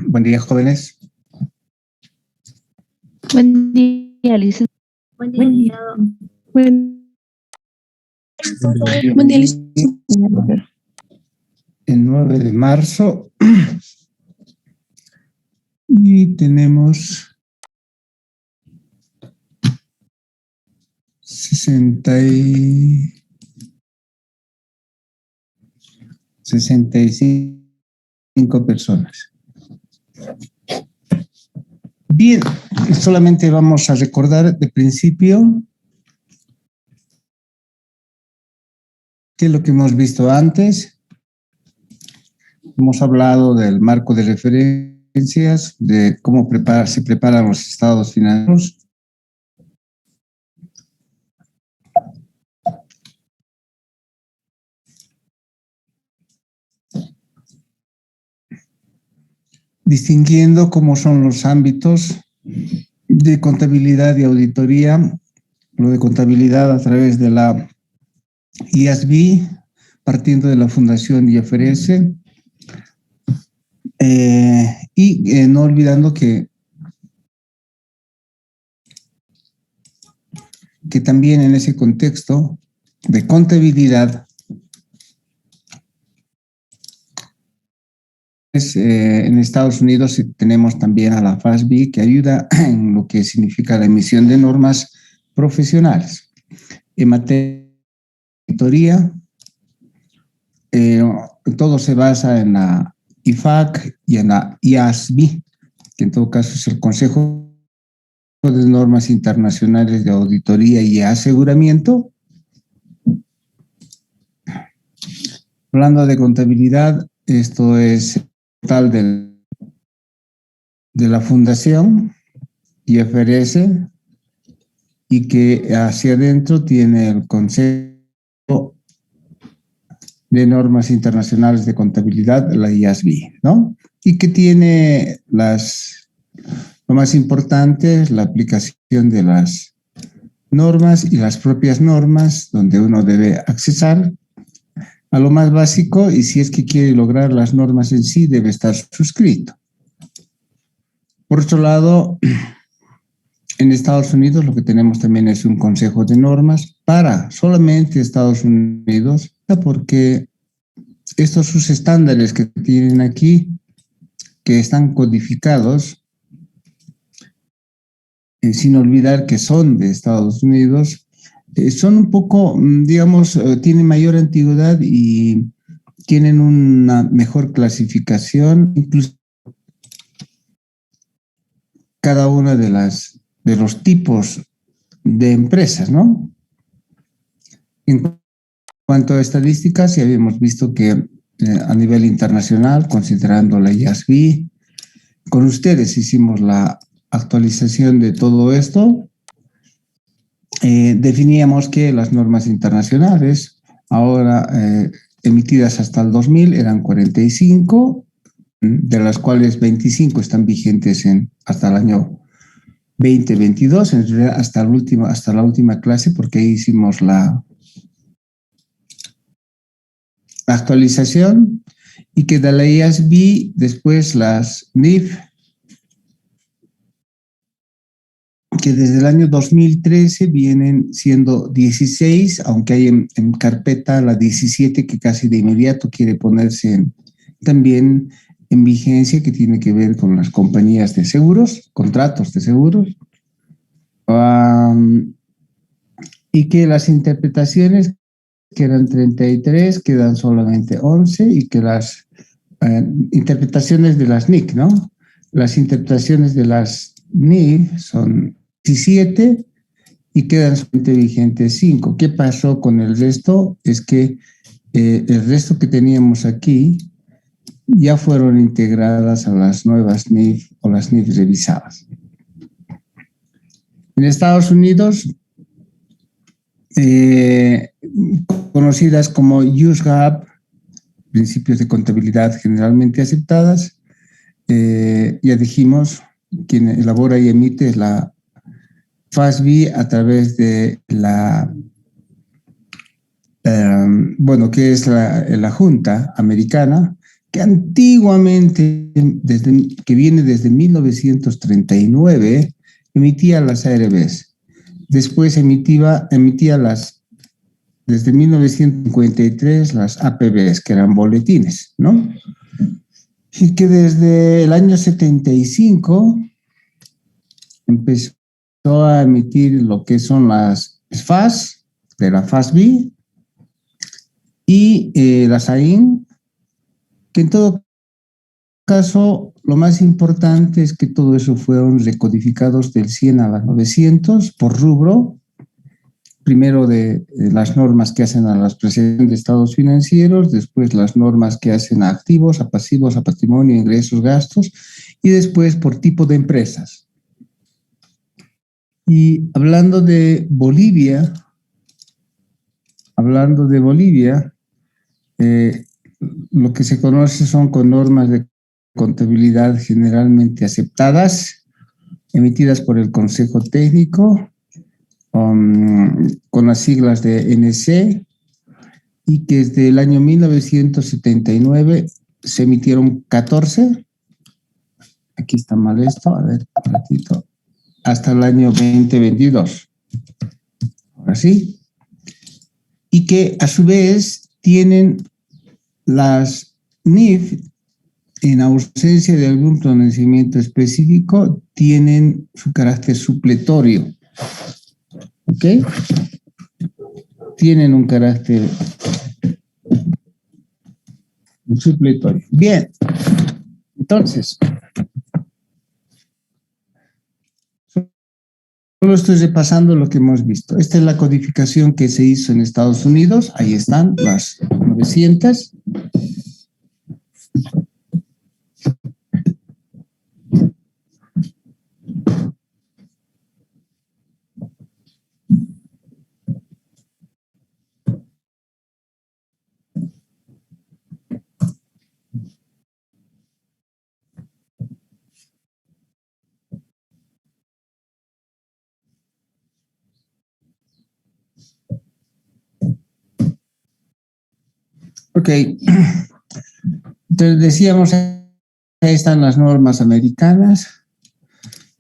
Buen día, jóvenes. Buen día, licenciado. Buen día. Buen día, licenciado. El 9 de marzo y tenemos 65 personas. Bien, solamente vamos a recordar de principio qué es lo que hemos visto antes. Hemos hablado del marco de referencias, de cómo se preparan los estados financieros. Distinguiendo cómo son los ámbitos de contabilidad y auditoría, lo de contabilidad a través de la IASB, partiendo de la Fundación IFRS, y no olvidando que también en ese contexto de contabilidad en Estados Unidos tenemos también a la FASB, que ayuda en lo que significa la emisión de normas profesionales. En materia de auditoría, todo se basa en la IFAC y en la IASB, que en todo caso es el Consejo de Normas Internacionales de Auditoría y Aseguramiento. Hablando de contabilidad, esto es tal de la Fundación IFRS y que hacia adentro tiene el Consejo de Normas Internacionales de Contabilidad, la IASB, ¿no? Y que tiene lo más importante es la aplicación de las normas y las propias normas donde uno debe accesar a lo más básico, y si es que quiere lograr las normas en sí, debe estar suscrito. Por otro lado, en Estados Unidos lo que tenemos también es un consejo de normas para solamente Estados Unidos, porque estos sus estándares que tienen aquí, que están codificados, sin olvidar que son de Estados Unidos, son un poco, digamos, tienen mayor antigüedad y tienen una mejor clasificación, incluso cada una de los tipos de empresas, ¿no? En cuanto a estadísticas, ya habíamos visto que a nivel internacional, considerando la IASB, con ustedes hicimos la actualización de todo esto. Definíamos que las normas internacionales, ahora emitidas hasta el 2000, eran 45, de las cuales 25 están vigentes hasta el año 2022, en realidad hasta la última clase, porque ahí hicimos la actualización, y que de la IASB después las NIF, que desde el año 2013 vienen siendo 16, aunque hay en carpeta la 17 que casi de inmediato quiere ponerse también en vigencia, que tiene que ver con las compañías de seguros, contratos de seguros, y que las interpretaciones, que eran 33, quedan solamente 11, y que las interpretaciones de las NIC, ¿no? Las interpretaciones de las NIC son 17 y quedan solamente vigentes 5. ¿Qué pasó con el resto? Es que el resto que teníamos aquí ya fueron integradas a las nuevas NIF o las NIF revisadas. En Estados Unidos, conocidas como USGAP, principios de contabilidad generalmente aceptadas, ya dijimos, quien elabora y emite es la FASB a través de la, que es la Junta Americana, que antiguamente, que viene desde 1939, emitía las ARBs. Después emitía desde 1953 las APBs, que eran boletines, ¿no? Y que desde el año 75 empezó a emitir lo que son las FAS, de la FASB, y las AIN, que en todo caso lo más importante es que todo eso fueron recodificados del 100 a la 900 por rubro, primero de las normas que hacen a la expresión de estados financieros, después las normas que hacen a activos, a pasivos, a patrimonio, ingresos, gastos, y después por tipo de empresas. Y hablando de Bolivia, lo que se conoce son con normas de contabilidad generalmente aceptadas, emitidas por el Consejo Técnico, con las siglas de NC, y que desde el año 1979 se emitieron 14, aquí está mal esto, a ver, un ratito, hasta el año 2022. Ahora sí. Y que a su vez tienen las NIF, en ausencia de algún pronunciamiento específico, tienen su carácter supletorio. ¿Ok? Tienen un carácter supletorio. Bien. Entonces, solo estoy repasando lo que hemos visto. Esta es la codificación que se hizo en Estados Unidos. Ahí están las 900. Ok. Entonces decíamos, ahí están las normas americanas.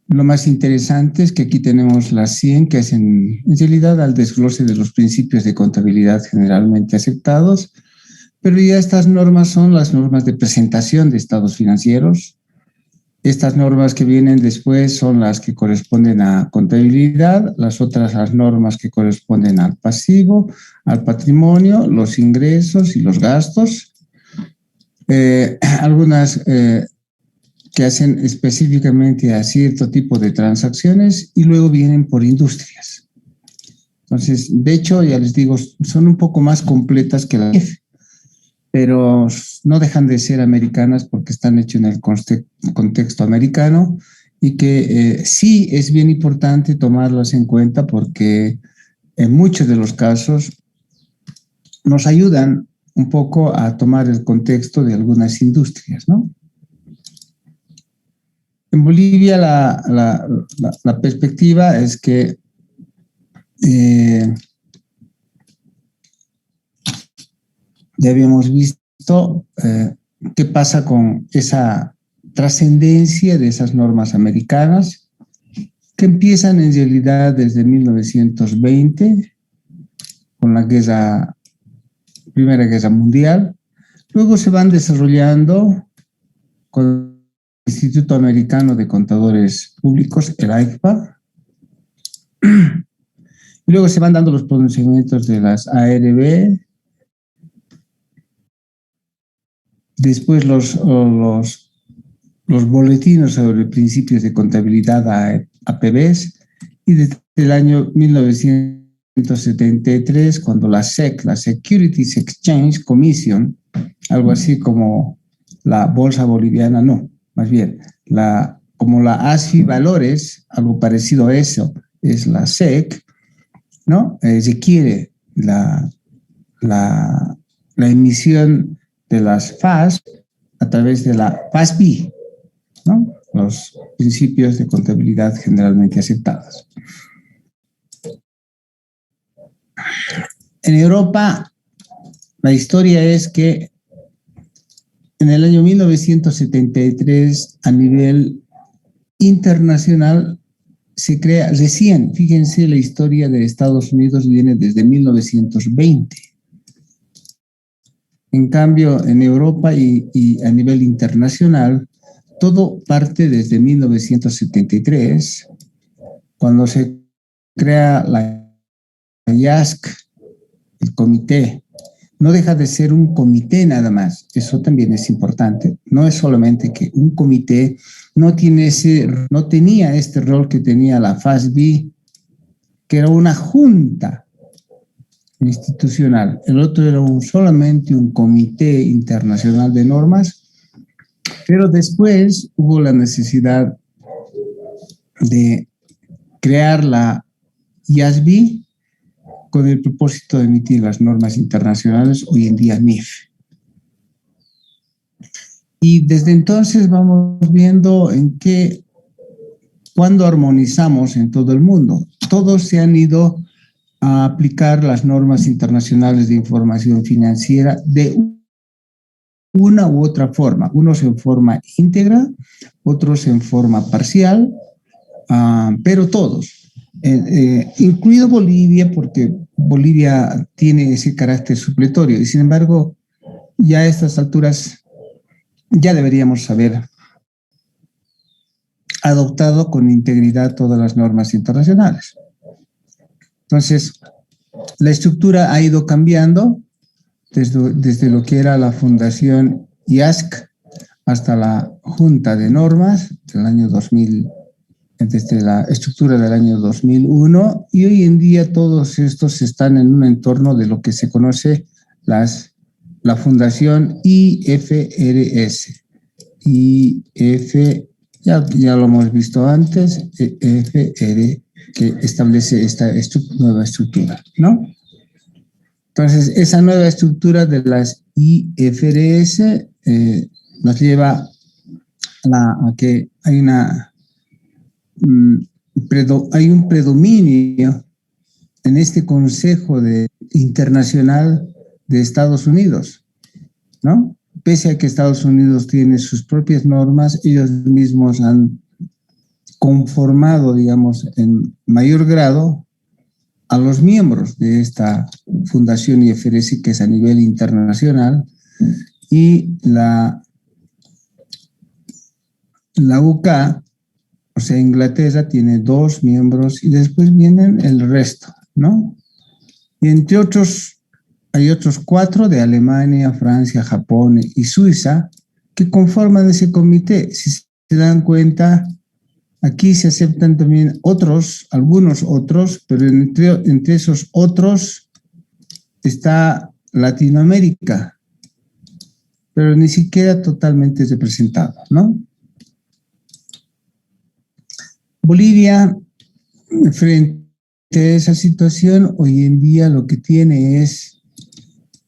Lo más interesante es que aquí tenemos las 100 que hacen en realidad al desglose de los principios de contabilidad generalmente aceptados, pero ya estas normas son las normas de presentación de estados financieros. Estas normas que vienen después son las que corresponden a contabilidad, las otras las normas que corresponden al pasivo, al patrimonio, los ingresos y los gastos. Algunas que hacen específicamente a cierto tipo de transacciones y luego vienen por industrias. Entonces, de hecho, ya les digo, son un poco más completas que la IF, pero no dejan de ser americanas porque están hechas en el contexto americano y que sí es bien importante tomarlas en cuenta porque en muchos de los casos nos ayudan un poco a tomar el contexto de algunas industrias, ¿no? En Bolivia la perspectiva es que ya habíamos visto qué pasa con esa trascendencia de esas normas americanas que empiezan en realidad desde 1920 con la Primera Guerra Mundial, luego se van desarrollando con el Instituto Americano de Contadores Públicos, el AICPA, y luego se van dando los pronunciamientos de las ARB, después los boletines sobre principios de contabilidad APBs, y desde el año 1973, cuando la SEC, la Securities Exchange Commission, algo así como la Bolsa Boliviana, no, más bien, como la ASFI Valores, algo parecido a eso, es la SEC, ¿no? Requiere la emisión de las FAS a través de la FASB, ¿no? Los principios de contabilidad generalmente aceptados. En Europa, la historia es que en el año 1973, a nivel internacional, se crea recién, fíjense, la historia de Estados Unidos viene desde 1920. En cambio, en Europa y a nivel internacional, todo parte desde 1973, cuando se crea la IASC, el comité. No deja de ser un comité nada más, eso también es importante. No es solamente que un comité no tenía este rol que tenía la FASB, que era una junta institucional. El otro era solamente un comité internacional de normas, pero después hubo la necesidad de crear la IASB con el propósito de emitir las normas internacionales, hoy en día NIF. Y desde entonces vamos viendo cuando armonizamos en todo el mundo. Todos se han ido a aplicar las normas internacionales de información financiera de una u otra forma, unos en forma íntegra, otros en forma parcial, pero todos, incluido Bolivia, porque Bolivia tiene ese carácter supletorio y sin embargo ya a estas alturas ya deberíamos haber adoptado con integridad todas las normas internacionales. Entonces, la estructura ha ido cambiando desde lo que era la Fundación IASC hasta la Junta de Normas del año 2000, desde la estructura del año 2001, y hoy en día todos estos están en un entorno de lo que se conoce la Fundación IFRS. Ya lo hemos visto antes, IFR, que establece esta nueva estructura, ¿no? Entonces, esa nueva estructura de las IFRS nos lleva a que hay un predominio en este Consejo Internacional de Estados Unidos, ¿no? Pese a que Estados Unidos tiene sus propias normas, ellos mismos han conformado, digamos, en mayor grado a los miembros de esta Fundación IFRS, que es a nivel internacional, y la UK, o sea, Inglaterra tiene 2 miembros y después vienen el resto, ¿no? Y entre otros, hay otros 4 de Alemania, Francia, Japón y Suiza que conforman ese comité. Si se dan cuenta, aquí se aceptan también algunos otros, pero entre esos otros está Latinoamérica, pero ni siquiera totalmente representado, ¿no? Bolivia, frente a esa situación, hoy en día lo que tiene es,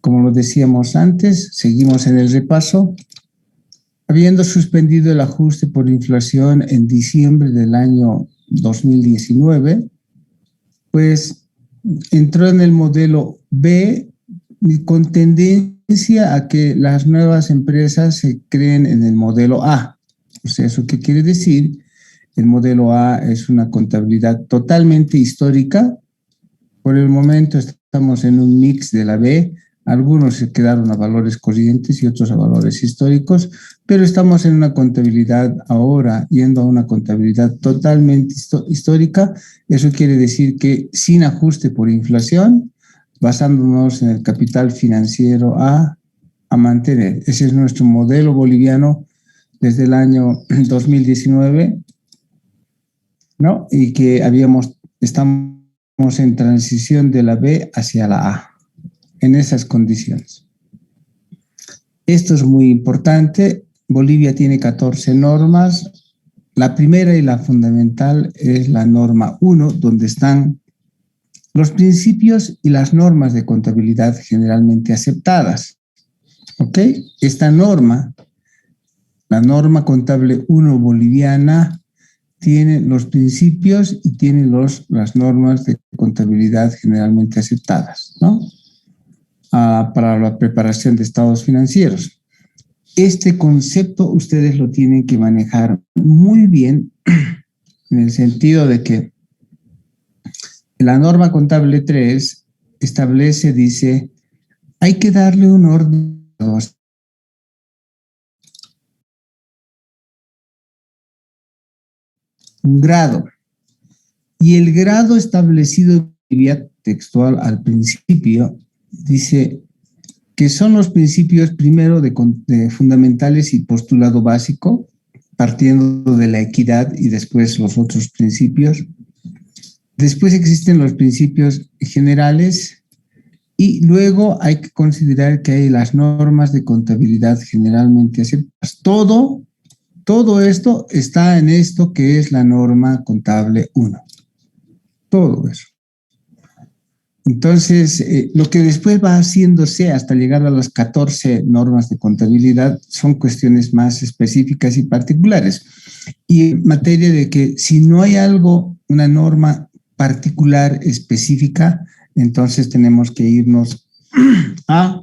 como lo decíamos antes, seguimos en el repaso, habiendo suspendido el ajuste por inflación en diciembre del año 2019, pues entró en el modelo B con tendencia a que las nuevas empresas se creen en el modelo A. O sea, ¿eso qué quiere decir? El modelo A es una contabilidad totalmente histórica. Por el momento estamos en un mix de la B. Algunos se quedaron a valores corrientes y otros a valores históricos, pero estamos en una contabilidad ahora, yendo a una contabilidad totalmente histórica. Eso quiere decir que sin ajuste por inflación, basándonos en el capital financiero a mantener. Ese es nuestro modelo boliviano desde el año 2019, ¿no? Y que estamos en transición de la B hacia la A, en esas condiciones. Esto es muy importante. Bolivia tiene 14 normas. La primera y la fundamental es la norma 1, donde están los principios y las normas de contabilidad generalmente aceptadas. ¿Ok? Esta norma, la norma contable 1 boliviana, tiene los principios y tiene las normas de contabilidad generalmente aceptadas, ¿no? Para la preparación de estados financieros. este concepto ustedes lo tienen que manejar muy bien en el sentido de que la norma contable 3 establece, dice, hay que darle un orden, un grado. Y el grado establecido vía textual al principio dice que son los principios primero de fundamentales y postulado básico, partiendo de la equidad y después los otros principios. Después existen los principios generales y luego hay que considerar que hay las normas de contabilidad generalmente aceptadas. Todo esto está en esto que es la norma contable 1. Todo eso. Entonces, lo que después va haciéndose hasta llegar a las 14 normas de contabilidad son cuestiones más específicas y particulares. Y en materia de que si no hay algo, una norma particular específica, entonces tenemos que irnos a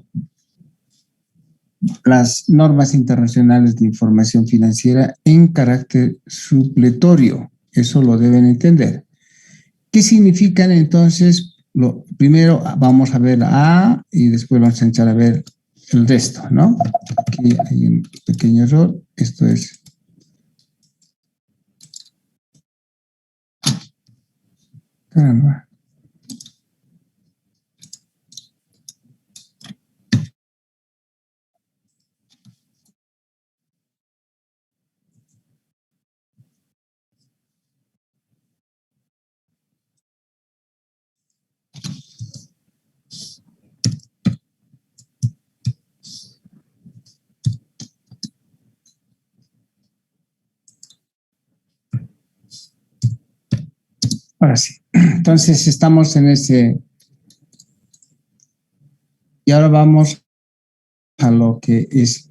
las normas internacionales de información financiera en carácter supletorio. Eso lo deben entender. ¿Qué significan entonces? Primero vamos a ver la A y después vamos a entrar a ver el resto, ¿no? Aquí hay un pequeño error. Esto es... Caramba. Ahora sí. Entonces estamos en ese... Y ahora vamos a lo que es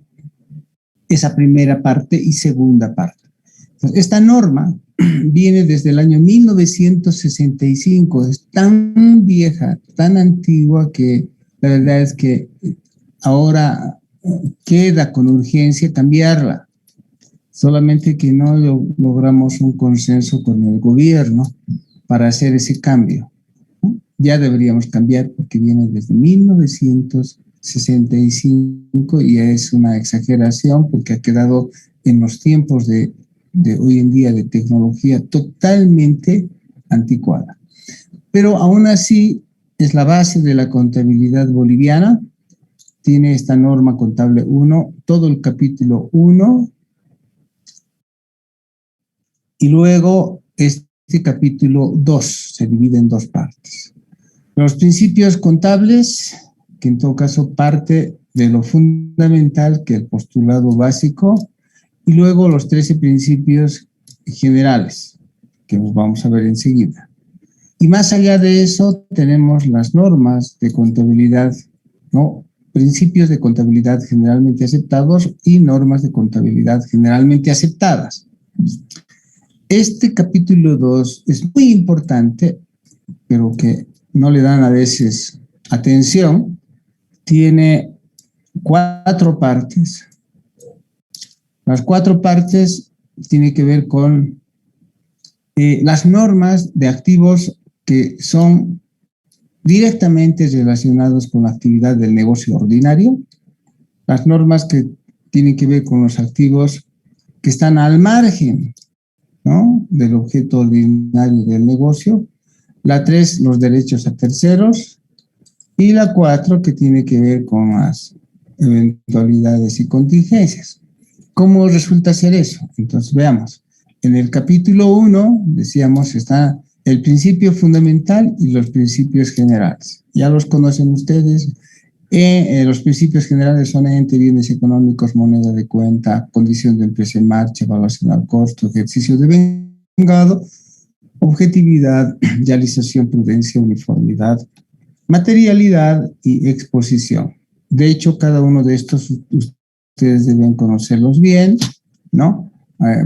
esa primera parte y segunda parte. Entonces, esta norma viene desde el año 1965, es tan vieja, tan antigua que la verdad es que ahora queda con urgencia cambiarla. Solamente que no logramos un consenso con el gobierno para hacer ese cambio. Ya deberíamos cambiar porque viene desde 1965 y es una exageración porque ha quedado en los tiempos de hoy en día de tecnología totalmente anticuada. Pero aún así es la base de la contabilidad boliviana. Tiene esta norma contable 1, todo el capítulo 1 y luego este capítulo 2 se divide en dos partes. Los principios contables, que en todo caso parte de lo fundamental, que es el postulado básico, y luego los 13 principios generales, que los vamos a ver enseguida. Y más allá de eso, tenemos las normas de contabilidad, ¿no? Principios de contabilidad generalmente aceptados y normas de contabilidad generalmente aceptadas. Este capítulo 2 es muy importante, pero que no le dan a veces atención. Tiene 4 partes. Las 4 partes tienen que ver con las normas de activos que son directamente relacionados con la actividad del negocio ordinario, las normas que tienen que ver con los activos que están al margen, ¿no?, del objeto ordinario del negocio, la 3, los derechos a terceros, y la 4, que tiene que ver con las eventualidades y contingencias. ¿Cómo resulta ser eso? Entonces veamos. En el capítulo 1, decíamos, está el principio fundamental y los principios generales. Ya los conocen ustedes. Los principios generales son ente, bienes económicos, moneda de cuenta, condición de empresa en marcha, evaluación al costo, ejercicio de vengado, objetividad, realización, prudencia, uniformidad, materialidad y exposición. De hecho, cada uno de estos ustedes deben conocerlos bien, ¿no?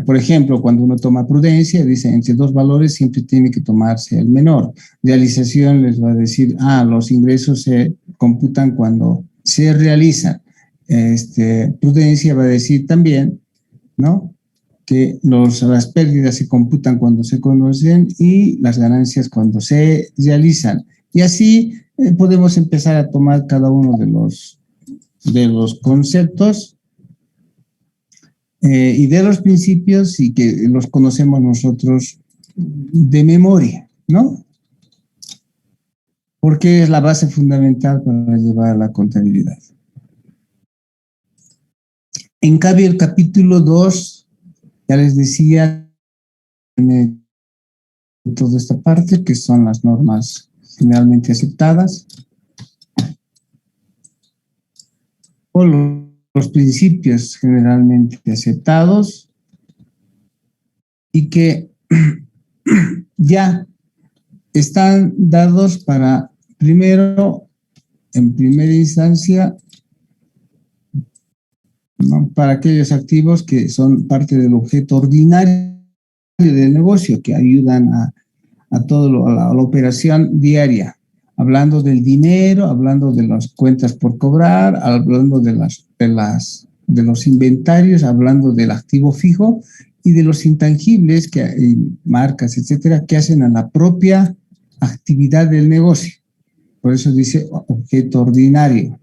Por ejemplo, cuando uno toma prudencia, dice entre 2 valores siempre tiene que tomarse el menor. Realización les va a decir, los ingresos se computan cuando se realizan. Prudencia va a decir también, ¿no? Que las pérdidas se computan cuando se conocen y las ganancias cuando se realizan. Y así podemos empezar a tomar cada uno de los conceptos y de los principios y que los conocemos nosotros de memoria, ¿no? Porque es la base fundamental para llevar la contabilidad. En cambio, el capítulo 2, ya les decía, tiene toda esta parte, que son las normas generalmente aceptadas, o los principios generalmente aceptados, y que ya están dados para, primero, en primera instancia, ¿no? Para aquellos activos que son parte del objeto ordinario del negocio, que ayudan a la operación diaria, hablando del dinero, hablando de las cuentas por cobrar, hablando de los inventarios, hablando del activo fijo y de los intangibles, marcas, etcétera, que hacen a la propia actividad del negocio. Por eso dice objeto ordinario,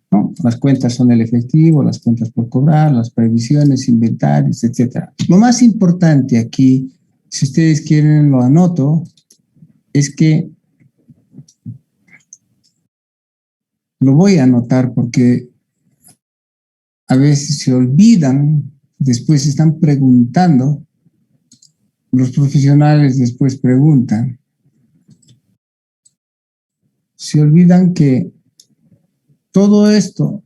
¿no? Las cuentas son el efectivo, las cuentas por cobrar, las previsiones, inventarios, etcétera. Lo más importante aquí, si ustedes quieren lo anoto, es que lo voy a anotar porque a veces se olvidan, después están preguntando, los profesionales después preguntan, se olvidan que todo esto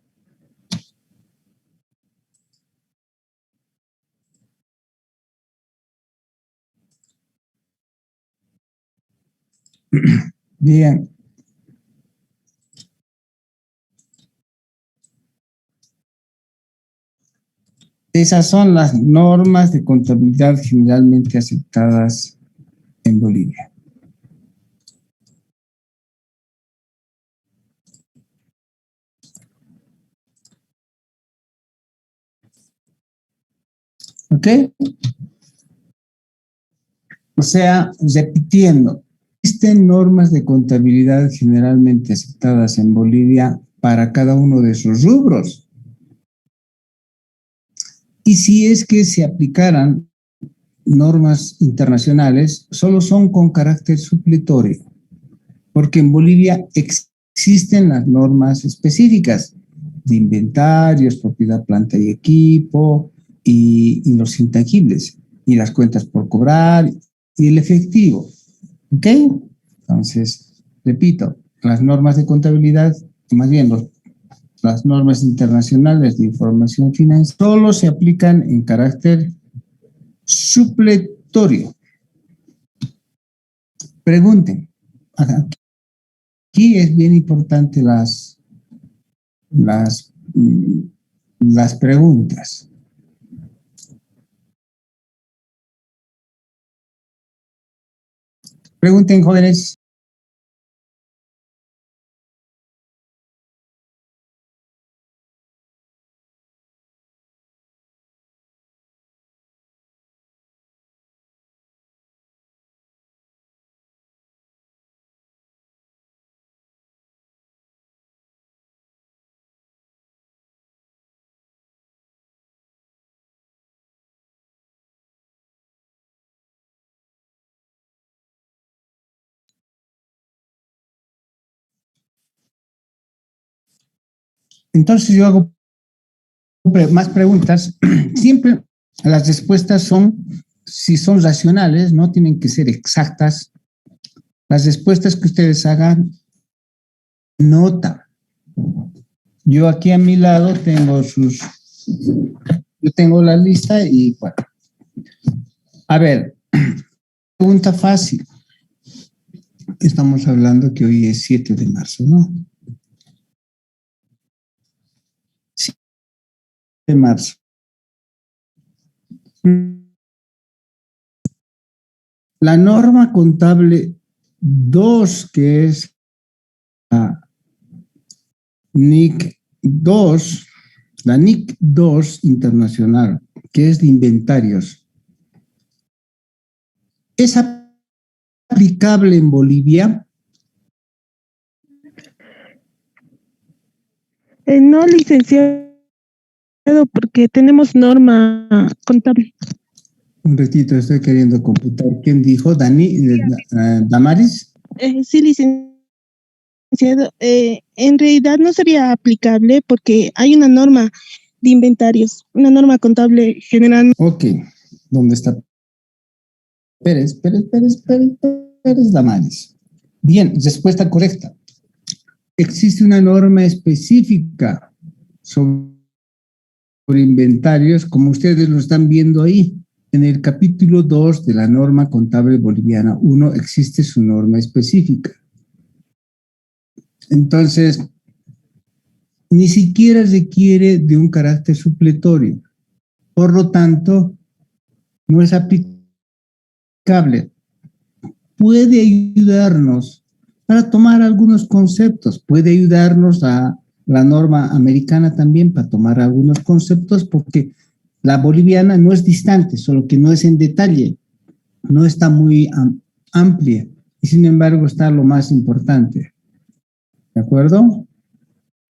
bien, esas son las normas de contabilidad generalmente aceptadas en Bolivia. ¿Ok? O sea, repitiendo, existen normas de contabilidad generalmente aceptadas en Bolivia para cada uno de sus rubros. Y si es que se aplicaran normas internacionales, solo son con carácter supletorio, porque en Bolivia existen las normas específicas de inventarios, propiedad, planta y equipo, y los intangibles, y las cuentas por cobrar, y el efectivo. ¿Ok? Entonces, repito, las normas de contabilidad, más bien las normas internacionales de información financiera, solo se aplican en carácter supletorio. Pregunten. Aquí es bien importante las preguntas. Pregunten, jóvenes. Entonces yo hago más preguntas. Siempre las respuestas son, si son racionales, no tienen que ser exactas. Las respuestas que ustedes hagan, nota. Yo aquí a mi lado tengo yo tengo la lista y bueno. A ver, pregunta fácil. Estamos hablando que hoy es 7 de marzo, ¿no? 7 de marzo. La norma contable 2, que es NIC 2, la NIC 2 internacional, que es de inventarios, ¿es aplicable en Bolivia? No, licenciado, porque tenemos norma contable. Un ratito, estoy queriendo computar. ¿Quién dijo? ¿Damaris? Sí, licenciado. En realidad no sería aplicable porque hay una norma de inventarios, una norma contable general. Ok, ¿dónde está? Pérez, Damaris. Bien, respuesta correcta. Existe una norma específica sobre inventarios, como ustedes lo están viendo ahí. En el capítulo 2 de la norma contable boliviana 1 existe su norma específica. Entonces, ni siquiera requiere de un carácter supletorio. Por lo tanto, no es aplicable. Puede ayudarnos para tomar algunos conceptos, puede ayudarnos a la norma americana también para tomar algunos conceptos, porque la boliviana no es distante, solo que no es en detalle, no está muy amplia, y sin embargo está lo más importante. ¿De acuerdo?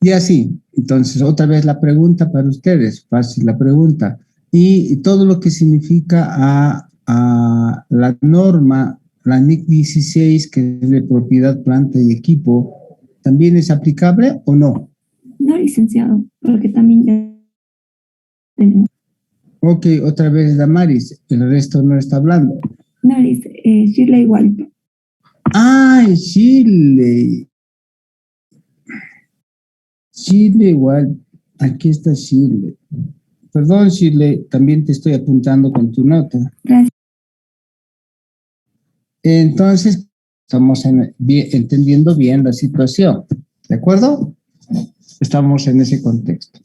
Y así, entonces otra vez la pregunta para ustedes, fácil la pregunta, y todo lo que significa a la norma, la NIC 16, que es de propiedad, planta y equipo, ¿también es aplicable o no? No, licenciado, porque también ya tenemos. Ok, otra vez Damaris, el resto no está hablando. No, Chile igual. ¡Ay, Chile! Chile igual, aquí está Chile. Perdón, Chile, también te estoy apuntando con tu nota. Gracias. Entonces, estamos entendiendo bien la situación, ¿de acuerdo? Estamos en ese contexto.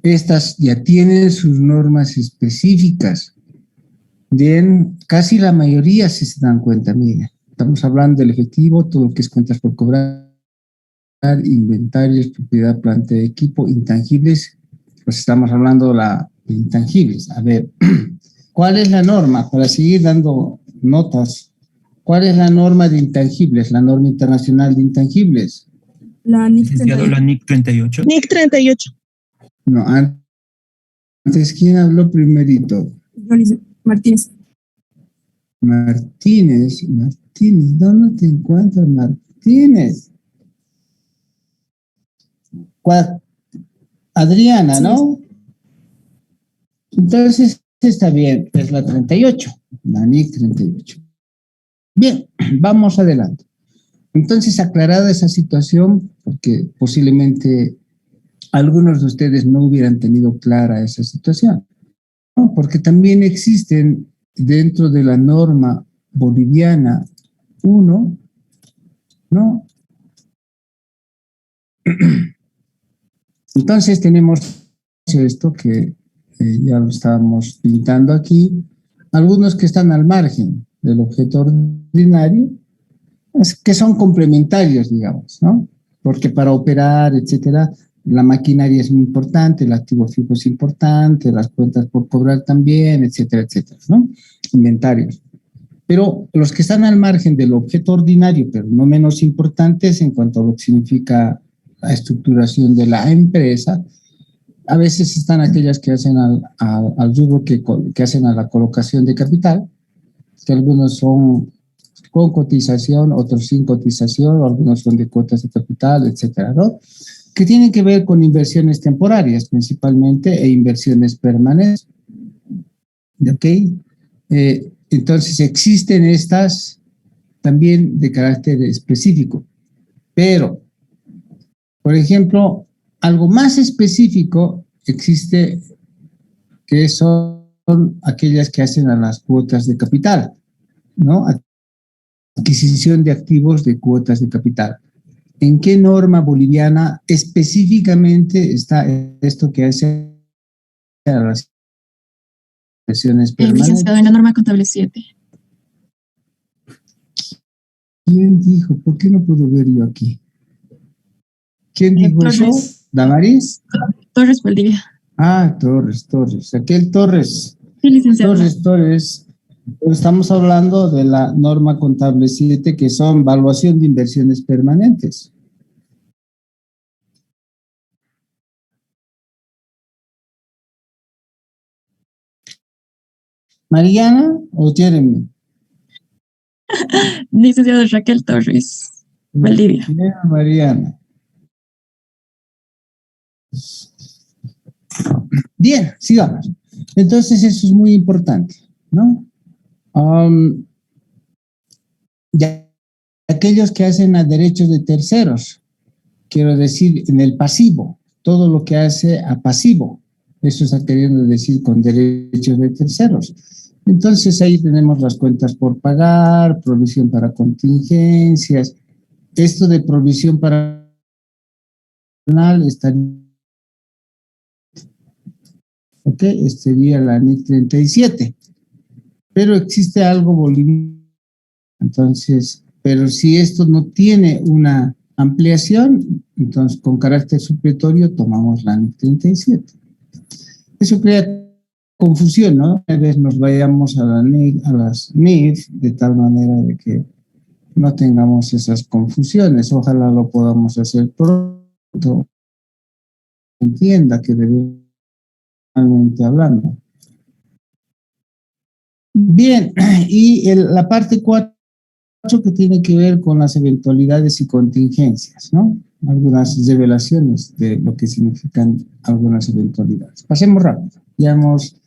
Estas ya tienen sus normas específicas. Bien, casi la mayoría si se dan cuenta, miren. Estamos hablando del efectivo, todo lo que es cuentas por cobrar, inventarios, propiedad, planta de equipo, intangibles, pues estamos hablando de intangibles. A ver, ¿cuál es la norma? Para seguir dando notas, ¿cuál es la norma de intangibles? La norma internacional de intangibles. La NIC 38. La NIC 38. NIC 38. No, antes, ¿quién habló primerito? Martínez. Martínez, ¿dónde te encuentras, Martínez? Adriana, ¿no? Entonces, está bien, es la 38, la NIC 38. Bien, vamos adelante. Entonces, aclarada esa situación, porque posiblemente algunos de ustedes no hubieran tenido clara esa situación, ¿no? Porque también existen dentro de la norma boliviana 1, ¿no? Entonces tenemos esto que ya lo estábamos pintando aquí, algunos que están al margen del objeto ordinario, que son complementarios, digamos, ¿no? Porque para operar, etcétera, la maquinaria es muy importante, el activo fijo es importante, las cuentas por cobrar también, etcétera, etcétera, ¿no? Inventarios. Pero los que están al margen del objeto ordinario, pero no menos importantes en cuanto a lo que significa la estructuración de la empresa, a veces están aquellas que hacen al rubro que hacen a la colocación de capital, que algunos son con cotización, otros sin cotización, algunos son de cuotas de capital, etcétera, ¿no? Que tienen que ver con inversiones temporarias principalmente e inversiones permanentes. ¿Ok? Entonces existen estas también de carácter específico, pero, por ejemplo, algo más específico existe que son aquellas que hacen a las cuotas de capital, ¿no? Adquisición de activos de cuotas de capital. ¿En qué norma boliviana específicamente está esto que hace a las inversiones permanentes? Licenciado, en la norma contable 7. ¿Quién dijo? ¿Por qué no puedo ver yo aquí? ¿Quién dijo eso? ¿Damaris? Torres Valdivia. Torres. Aquel Torres. Sí, licenciado. Torres. Estamos hablando de la norma contable 7, que son evaluación de inversiones permanentes. ¿Mariana o Jeremy? Licenciado Raquel Torres, Valdivia. Mariana. Bien, sigamos. Entonces eso es muy importante, ¿no? Ya aquellos que hacen a derechos de terceros, quiero decir, en el pasivo, todo lo que hace a pasivo, eso está queriendo decir con derechos de terceros. Entonces ahí tenemos las cuentas por pagar, provisión para contingencias. Esto de provisión para estaría, ok, sería la NIC 37. Pero existe algo boliviano. Entonces, pero si esto no tiene una ampliación, entonces con carácter supletorio tomamos la NIC 37. Eso crea confusión, ¿no? A veces nos vayamos a las NIF de tal manera de que no tengamos esas confusiones. Ojalá lo podamos hacer pronto. Entienda que debemos hablando. Bien, y la parte 4 que tiene que ver con las eventualidades y contingencias, ¿no? Algunas revelaciones de lo que significan algunas eventualidades. Pasemos rápido. Ya hemos,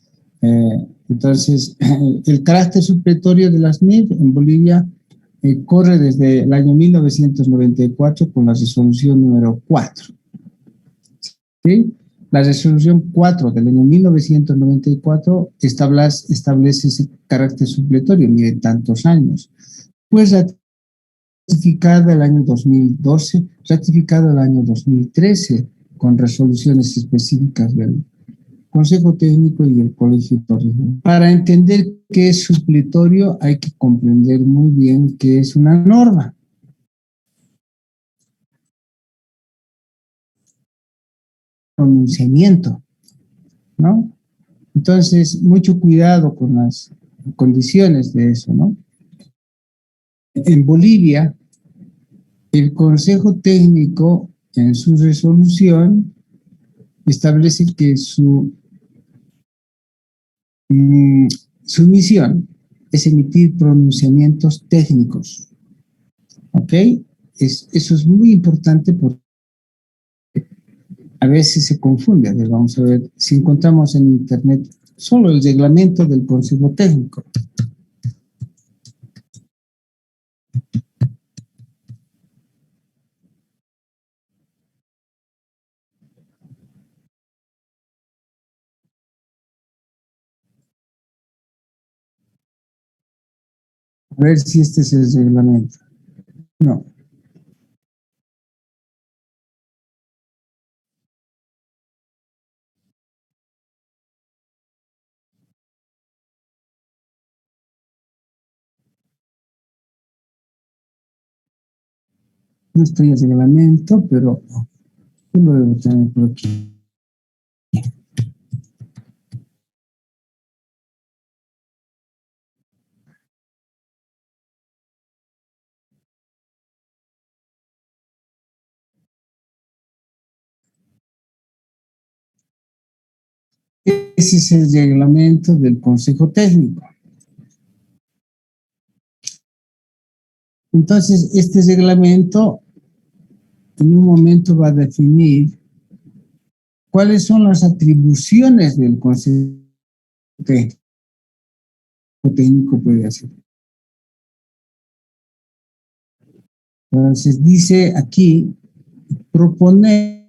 entonces, el carácter supletorio de las NIF en Bolivia corre desde el año 1994 con la resolución número 4. ¿Sí? La resolución 4 del año 1994 establece ese carácter supletorio, mire, tantos años. Pues ratificada el año 2012, ratificada el año 2013, con resoluciones específicas del Consejo Técnico y el Colegio Torres. Para entender qué es supletorio hay que comprender muy bien qué es una norma. Pronunciamiento, ¿no? Entonces, mucho cuidado con las condiciones de eso, ¿no? En Bolivia, el Consejo Técnico, en su resolución, establece que su misión es emitir pronunciamientos técnicos, ¿ok? Eso es muy importante porque a veces se confunde. A ver, vamos a ver si encontramos en internet solo el reglamento del Consejo Técnico. A ver si este es el reglamento. No. No estoy en el reglamento, pero yo lo debo tener por aquí. Ese es el reglamento del Consejo Técnico. Entonces, este reglamento en un momento va a definir cuáles son las atribuciones del Consejo Técnico puede hacer. Entonces, dice aquí, proponer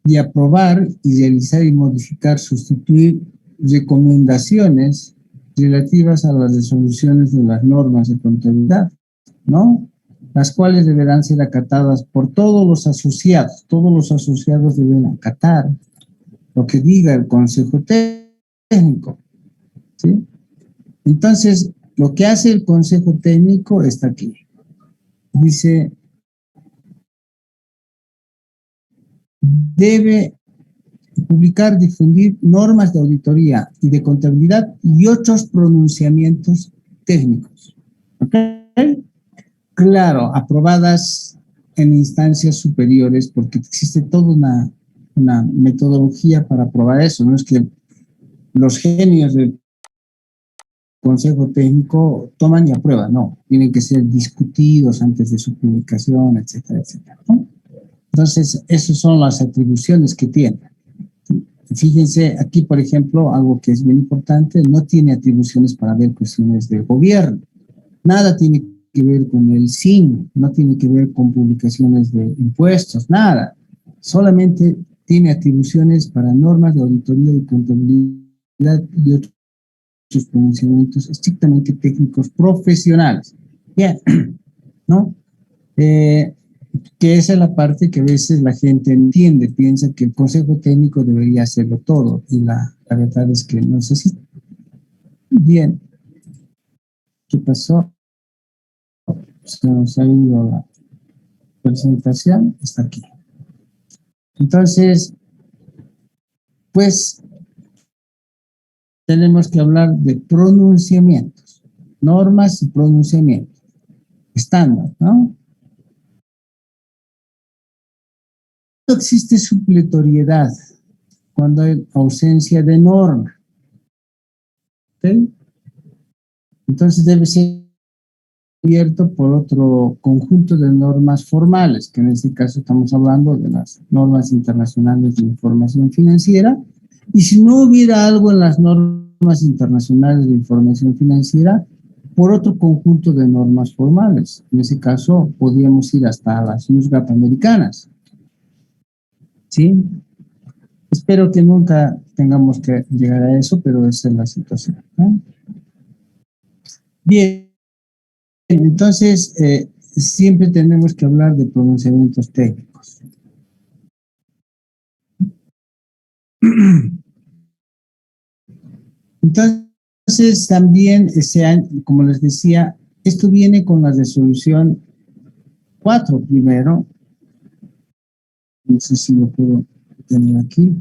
y aprobar y realizar y modificar, sustituir recomendaciones relativas a las resoluciones de las normas de contabilidad, ¿no? Las cuales deberán ser acatadas por todos los asociados deben acatar lo que diga el Consejo Técnico, ¿sí? Entonces, lo que hace el Consejo Técnico está aquí. Dice, debe publicar, difundir normas de auditoría y de contabilidad y otros pronunciamientos técnicos. ¿Ok? Claro, aprobadas en instancias superiores porque existe toda una metodología para aprobar eso. No es que los genios del Consejo Técnico toman y aprueban, no. Tienen que ser discutidos antes de su publicación, etcétera, etcétera, ¿no? Entonces, esas son las atribuciones que tiene. Fíjense, aquí, por ejemplo, algo que es bien importante, no tiene atribuciones para ver cuestiones del gobierno. Nada tiene que ver con el SIN, no tiene que ver con publicaciones de impuestos, nada. Solamente tiene atribuciones para normas de auditoría y contabilidad y otros pronunciamientos estrictamente técnicos profesionales. Bien, ¿no? Que esa es la parte que a veces la gente entiende, piensa que el Consejo Técnico debería hacerlo todo y la verdad es que no es así. Bien, ¿qué pasó? Se nos ha ido la presentación, está aquí. Entonces, pues tenemos que hablar de pronunciamientos, normas y pronunciamientos, estándar, ¿no? No existe supletoriedad cuando hay ausencia de norma, ¿ok? Entonces debe ser cubierto por otro conjunto de normas formales, que en este caso estamos hablando de las normas internacionales de información financiera, y si no hubiera algo en las normas internacionales de información financiera, por otro conjunto de normas formales. En ese caso, podríamos ir hasta las USGAP americanas, ¿sí? Espero que nunca tengamos que llegar a eso, pero esa es la situación, ¿no? Bien, entonces, siempre tenemos que hablar de pronunciamientos técnicos. Entonces, también, como les decía, esto viene con la resolución 4 primero. No sé si lo puedo tener aquí.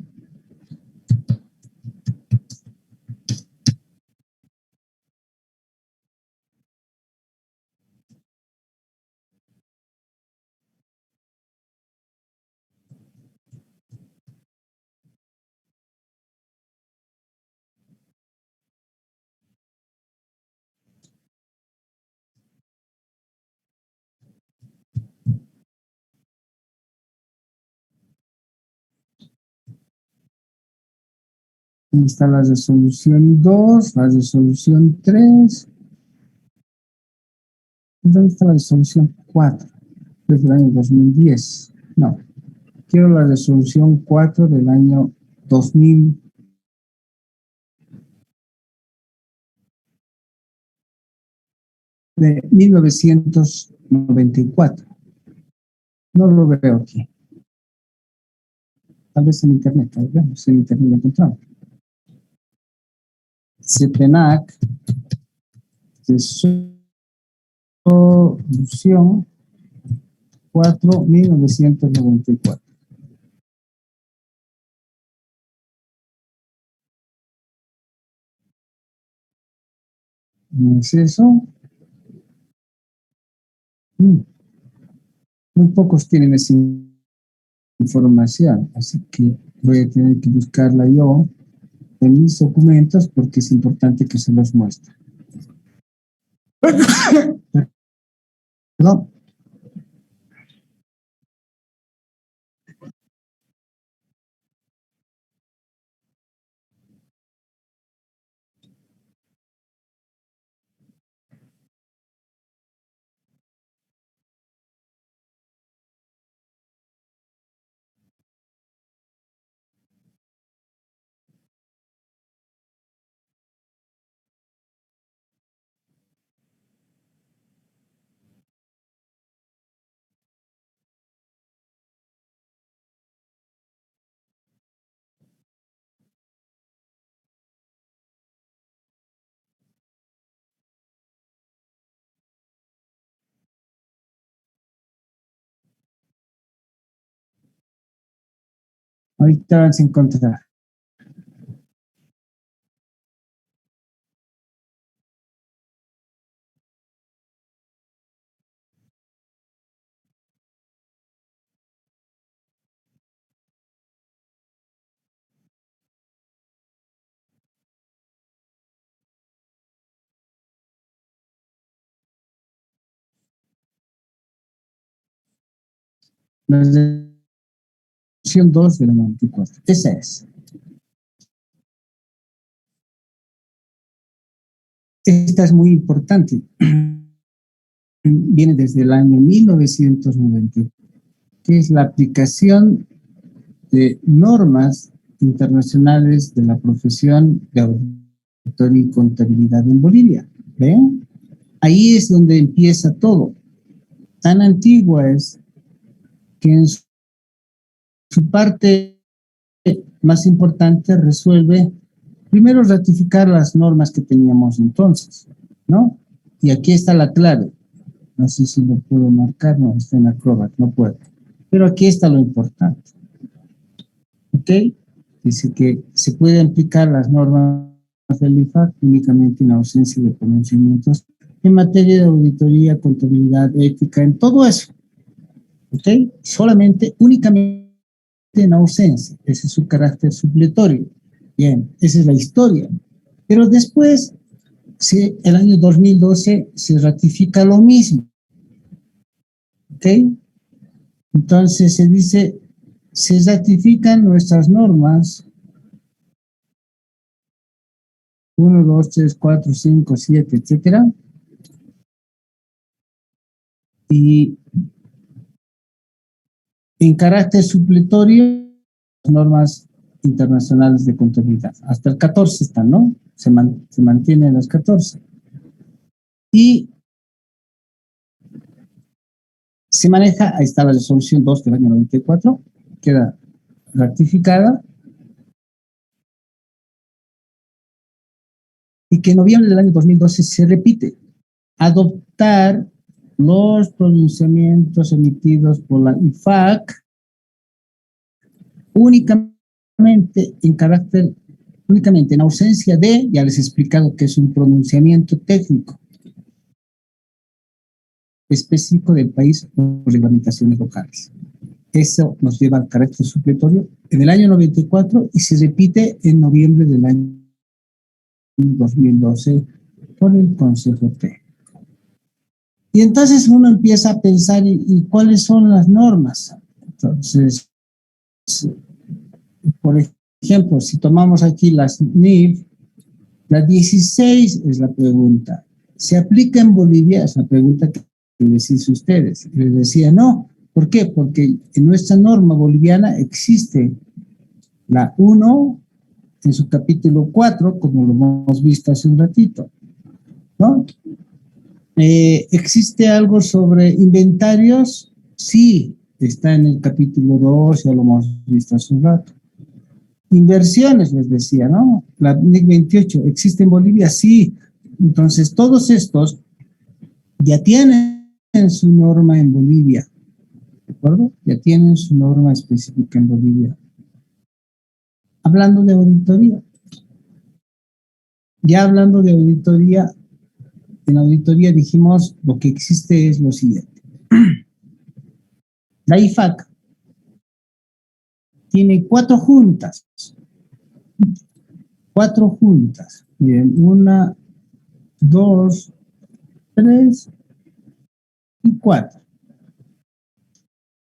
Ahí está la resolución 2, la resolución 3. ¿Dónde está la resolución 4? Desde el año 2010. No, quiero la resolución 4 del año 2000. De 1994. No lo veo aquí. Tal vez en internet, tal vez en internet lo encontramos. CEPENAC, resolución 4, 1994. ¿No es eso? Muy pocos tienen esa información, así que voy a tener que buscarla yo en mis documentos porque es importante que se los muestre. Perdón. Ahorita van a encontrar. La resolución 2 de la 94. Esa es. Esta es muy importante. Viene desde el año 1990, que es la aplicación de normas internacionales de la profesión de auditoría y contabilidad en Bolivia. ¿Ven? Ahí es donde empieza todo. Tan antigua es que en su parte más importante resuelve primero ratificar las normas que teníamos entonces, ¿no? Y aquí está la clave. No sé si lo puedo marcar, no, está en Acrobat, no puedo. Pero aquí está lo importante. ¿Ok? Dice que se pueden aplicar las normas del IFAC únicamente en ausencia de conocimientos en materia de auditoría, contabilidad, ética, en todo eso. ¿Ok? Solamente, únicamente en ausencia. Ese es su carácter supletorio. Bien, esa es la historia. Pero después, el año 2012 se ratifica lo mismo. ¿Ok? Entonces se dice, se ratifican nuestras normas 1, 2, 3, 4, 5, 7, etcétera. Y en carácter supletorio, las normas internacionales de contabilidad. Hasta el 14 están, ¿no? Se mantienen los 14. Y se maneja, ahí está la resolución 2 del año 94, queda ratificada. Y que en noviembre del año 2012 se repite, adoptar los pronunciamientos emitidos por la IFAC únicamente en ausencia de, ya les he explicado que es un pronunciamiento técnico específico del país o reglamentaciones locales. Eso nos lleva al carácter supletorio en el año 94 y se repite en noviembre del año 2012 por el Consejo Técnico. Y entonces uno empieza a pensar, ¿y cuáles son las normas? Entonces, por ejemplo, si tomamos aquí las NIF, la 16 es la pregunta. ¿Se aplica en Bolivia? Es la pregunta que les hice a ustedes. Les decía no. ¿Por qué? Porque en nuestra norma boliviana existe la 1 en su capítulo 4, como lo hemos visto hace un ratito, ¿no? ¿Existe algo sobre inventarios? Sí, está en el capítulo 2, ya lo hemos visto hace un rato. Inversiones, les decía, ¿no? La NIC 28, ¿existe en Bolivia? Sí. Entonces, todos estos ya tienen su norma en Bolivia, ¿de acuerdo? Ya tienen su norma específica en Bolivia. Hablando de auditoría. Ya hablando de auditoría, en auditoría dijimos lo que existe es lo siguiente. La IFAC tiene 4 juntas. 4 juntas. Miren, 1, 2, 3 y 4.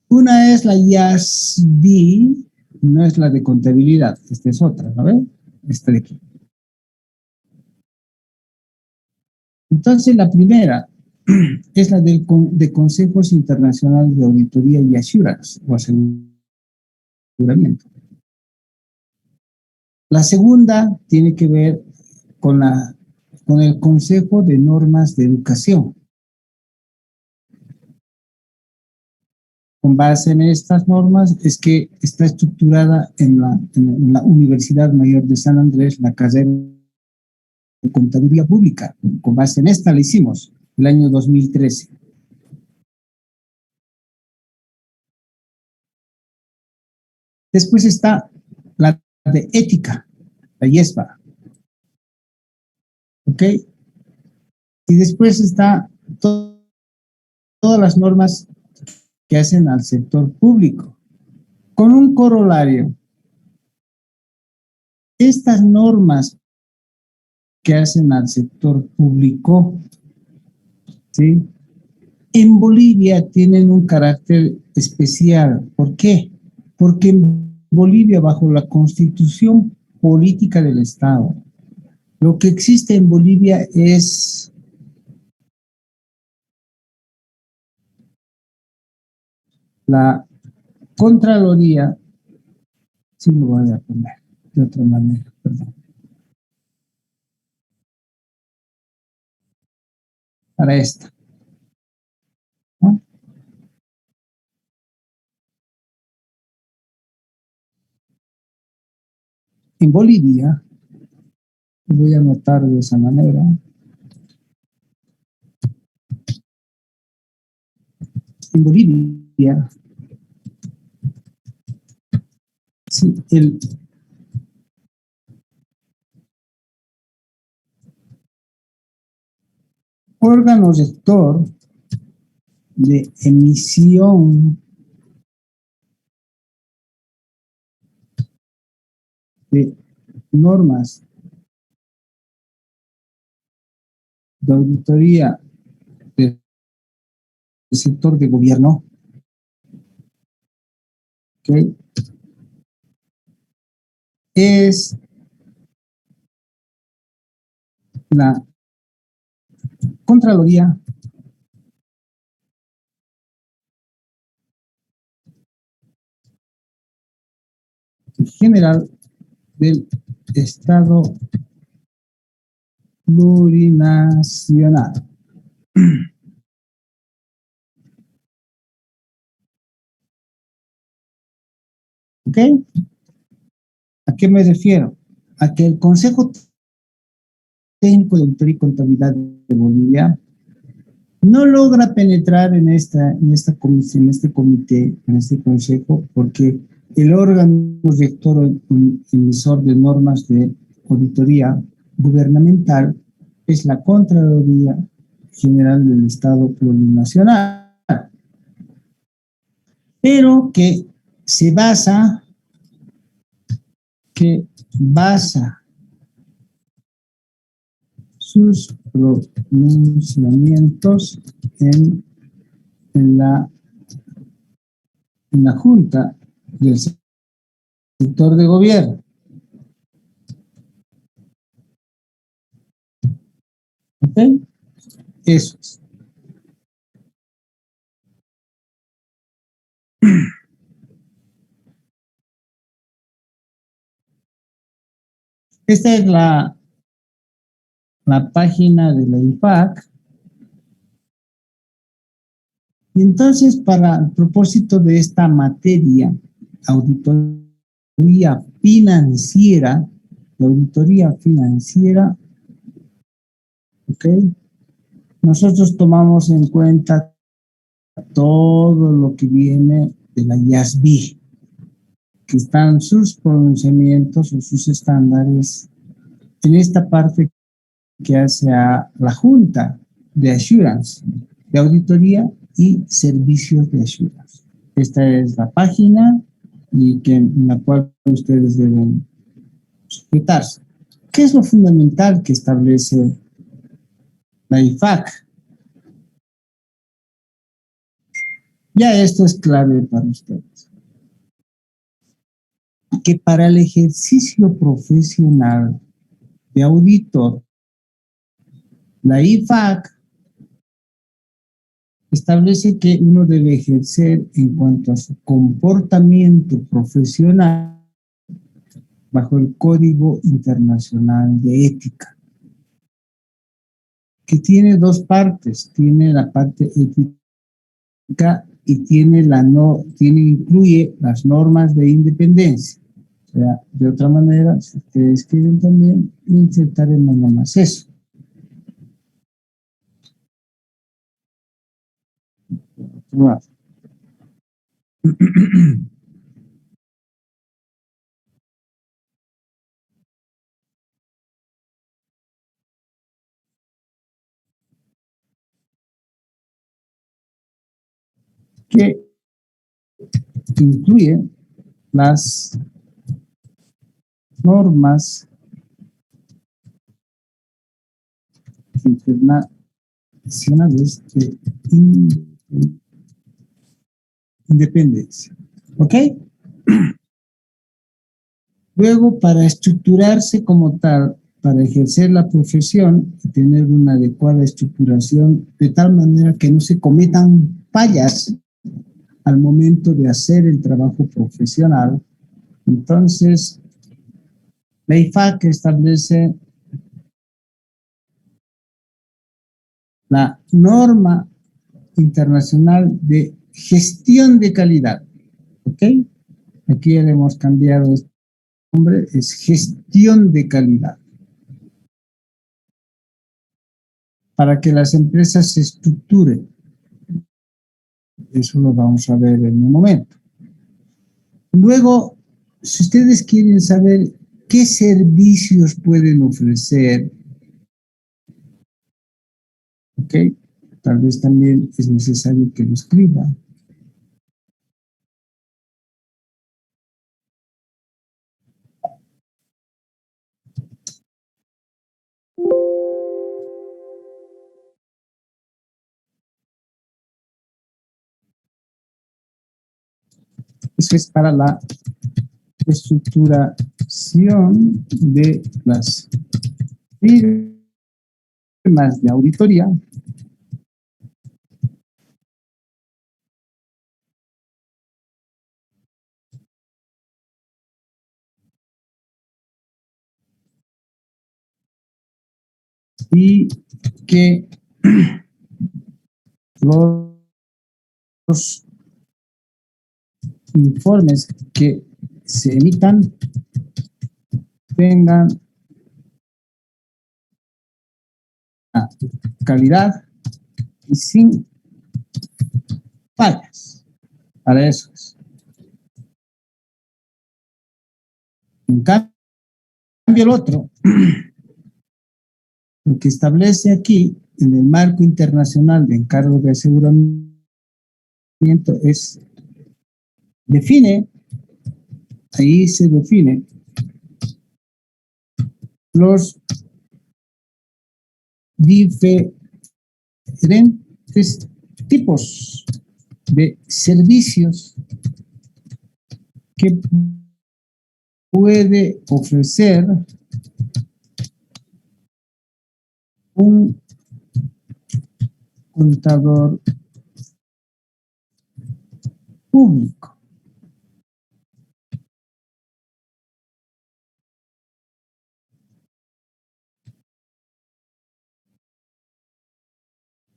Una es la IASB, no es la de contabilidad, esta es otra, ¿no ven? Esta de aquí. Entonces, la primera es la de Consejos Internacionales de Auditoría y Assurance, o aseguramiento. La segunda tiene que ver con el Consejo de Normas de Educación. Con base en estas normas es que está estructurada en la Universidad Mayor de San Andrés la carrera de Contaduría Pública. Con base en esta la hicimos el año 2013. Después está la de ética, la IESBA, ¿ok? Y después está todas las normas que hacen al sector público, con un corolario. Estas normas que hacen al sector público, ¿sí? En Bolivia tienen un carácter especial. ¿Por qué? Porque en Bolivia, bajo la constitución política del Estado, lo que existe en Bolivia es la Contraloría, sí lo voy a poner de otra manera, perdón, para esta, ¿no? En Bolivia, lo voy a anotar de esa manera, en Bolivia, sí, el órgano rector de emisión de normas de auditoría del sector de gobierno, ¿okay? Es la Contraloría General del Estado Plurinacional. ¿Ok? ¿A qué me refiero? A que el Consejo Técnico de Auditoría y Contabilidad de Bolivia no logra penetrar en esta comisión, en este comité, en este consejo, porque el órgano rector emisor de normas de auditoría gubernamental es la Contraloría General del Estado Plurinacional, pero que basa sus pronunciamientos en la, en la Junta del sector de gobierno. ¿Ok? Eso es. Esta es la página de la IFAC. Y entonces, para el propósito de esta materia, auditoría financiera, la auditoría financiera, ¿ok? Nosotros tomamos en cuenta todo lo que viene de la IASB, que están sus pronunciamientos o sus estándares en esta parte que hace a la Junta de Assurance, de Auditoría y Servicios de Assurance. Esta es la página en la cual ustedes deben sujetarse. ¿Qué es lo fundamental que establece la IFAC? Ya esto es clave para ustedes. Que para el ejercicio profesional de auditor, la IFAC establece que uno debe ejercer en cuanto a su comportamiento profesional bajo el Código Internacional de Ética, que tiene dos partes. Tiene la parte ética y incluye las normas de independencia. O sea, de otra manera, si ustedes quieren también, insertaremos nomás eso. que incluye las normas internacionales de independencia. ¿Ok? Luego, para estructurarse como tal, para ejercer la profesión y tener una adecuada estructuración, de tal manera que no se cometan fallas al momento de hacer el trabajo profesional, entonces la IFAC establece la norma internacional de gestión de calidad. ¿Ok? Aquí ya le hemos cambiado este nombre, es gestión de calidad. Para que las empresas se estructuren. Eso lo vamos a ver en un momento. Luego, si ustedes quieren saber qué servicios pueden ofrecer, ¿ok? Tal vez también es necesario que lo escriba. Eso es para la estructuración de las firmas de auditoría y que los informes que se emitan tengan calidad y sin fallas. Para eso es. En cambio, el otro, lo que establece aquí en el marco internacional de encargo de aseguramiento es, define, ahí se define los diferentes tipos de servicios que puede ofrecer un contador público.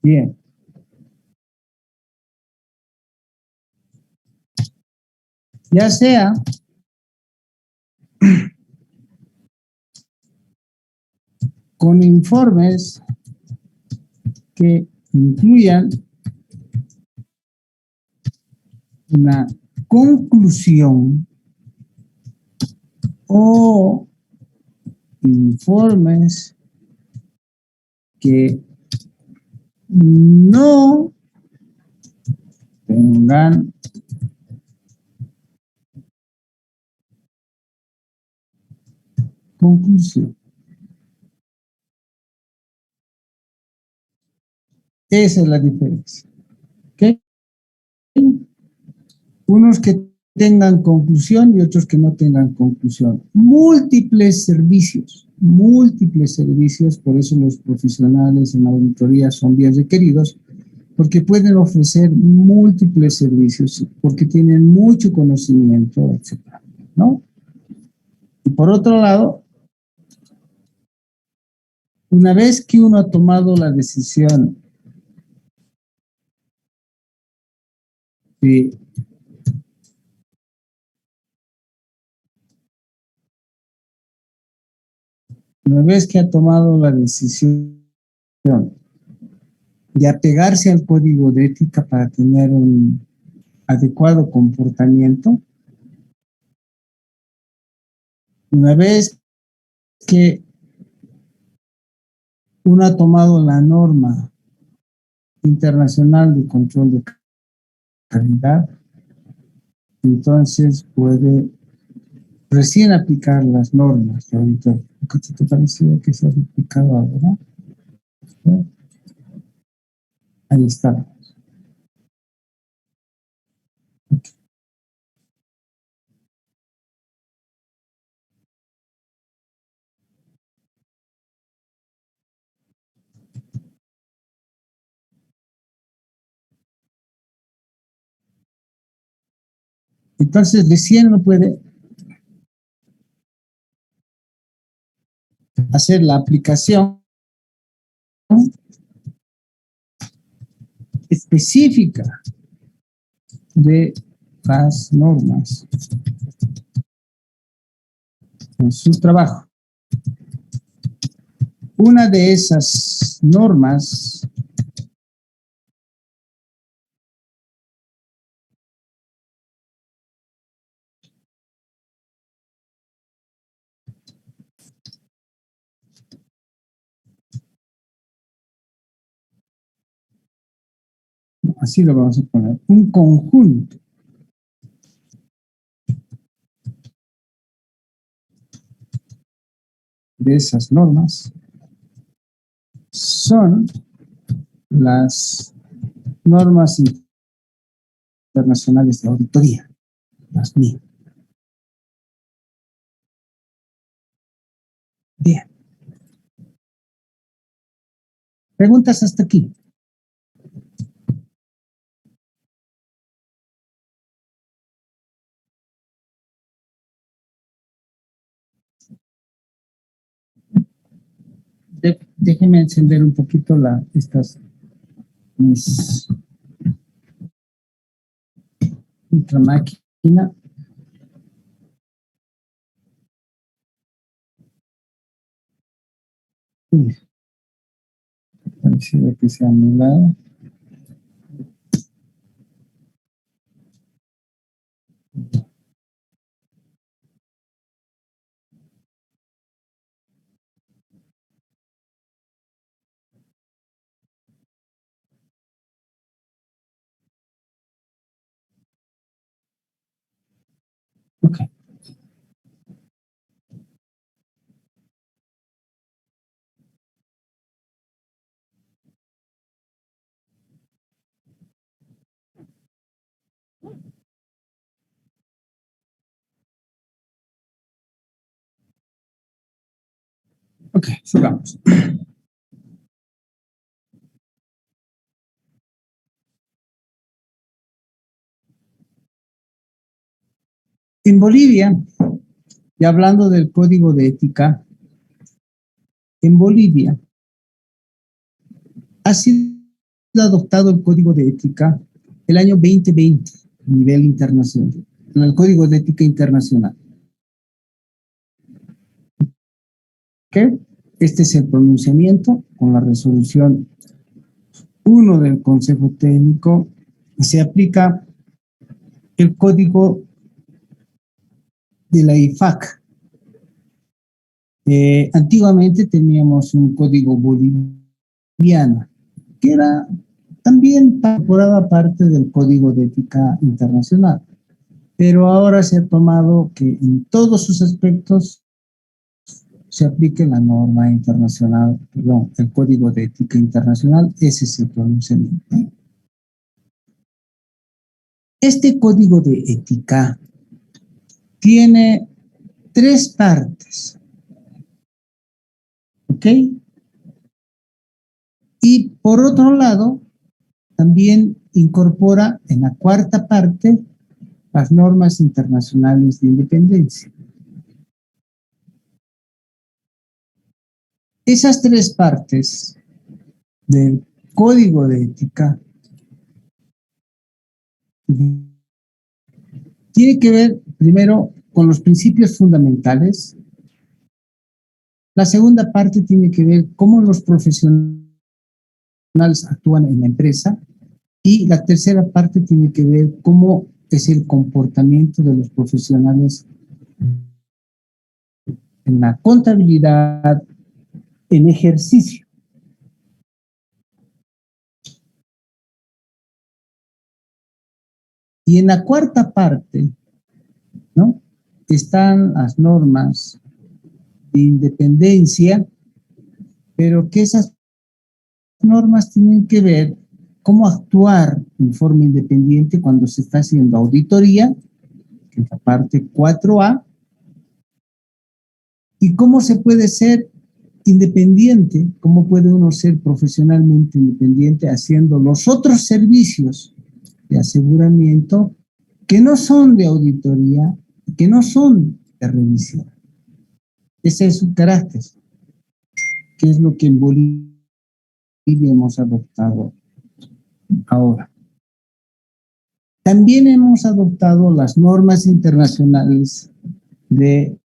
Bien. Ya sea con informes que incluyan una conclusión o informes que no tengan conclusión. Esa es la diferencia. ¿Ok? Unos que tengan conclusión y otros que no tengan conclusión. Múltiples servicios, por eso los profesionales en la auditoría son bien requeridos, porque pueden ofrecer múltiples servicios, porque tienen mucho conocimiento, etcétera, ¿no? Y por otro lado, una vez que uno ha tomado la decisión de de apegarse al código de ética para tener un adecuado comportamiento, una vez que uno ha tomado la norma internacional de control de calidad, entonces puede recién aplicar las normas. Ahorita, ¿qué te parecía que se ha aplicado ahora? Ahí está. Entonces, recién uno puede hacer la aplicación específica de las normas en su trabajo. Una de esas normas así lo vamos a poner, un conjunto de esas normas son las normas internacionales de auditoría, las MIA. Bien. ¿Preguntas hasta aquí? Déjeme encender un poquito mis ultramáquina. Pareciera que se ha anulado. Ok. Ok, sigamos. En Bolivia, y hablando del código de ética, en Bolivia ha sido adoptado el código de ética el año 2020 a nivel internacional, el código de ética internacional. ¿Qué? Este es el pronunciamiento con la resolución 1 del Consejo Técnico. Se aplica el código de la IFAC. Antiguamente teníamos un código boliviano que era también incorporaba parte del código de ética internacional, pero ahora se ha tomado que en todos sus aspectos se aplique la norma internacional, perdón, el código de ética internacional. Ese es el pronunciamiento. Este código de ética tiene 3 partes, ¿ok? Y por otro lado, también incorpora en la 4ª parte las normas internacionales de independencia. Esas 3 partes del código de ética tiene que ver primero con los principios fundamentales. La segunda parte tiene que ver cómo los profesionales actúan en la empresa. Y la tercera parte tiene que ver cómo es el comportamiento de los profesionales en la contabilidad en ejercicio. Y en la cuarta parte, ¿no?, están las normas de independencia, pero que esas normas tienen que ver cómo actuar en forma independiente cuando se está haciendo auditoría, que es la parte 4A, y cómo se puede ser independiente, cómo puede uno ser profesionalmente independiente haciendo los otros servicios de aseguramiento que no son de auditoría, que no son de revisión. Ese es su carácter, que es lo que en Bolivia hemos adoptado ahora. También hemos adoptado las normas internacionales de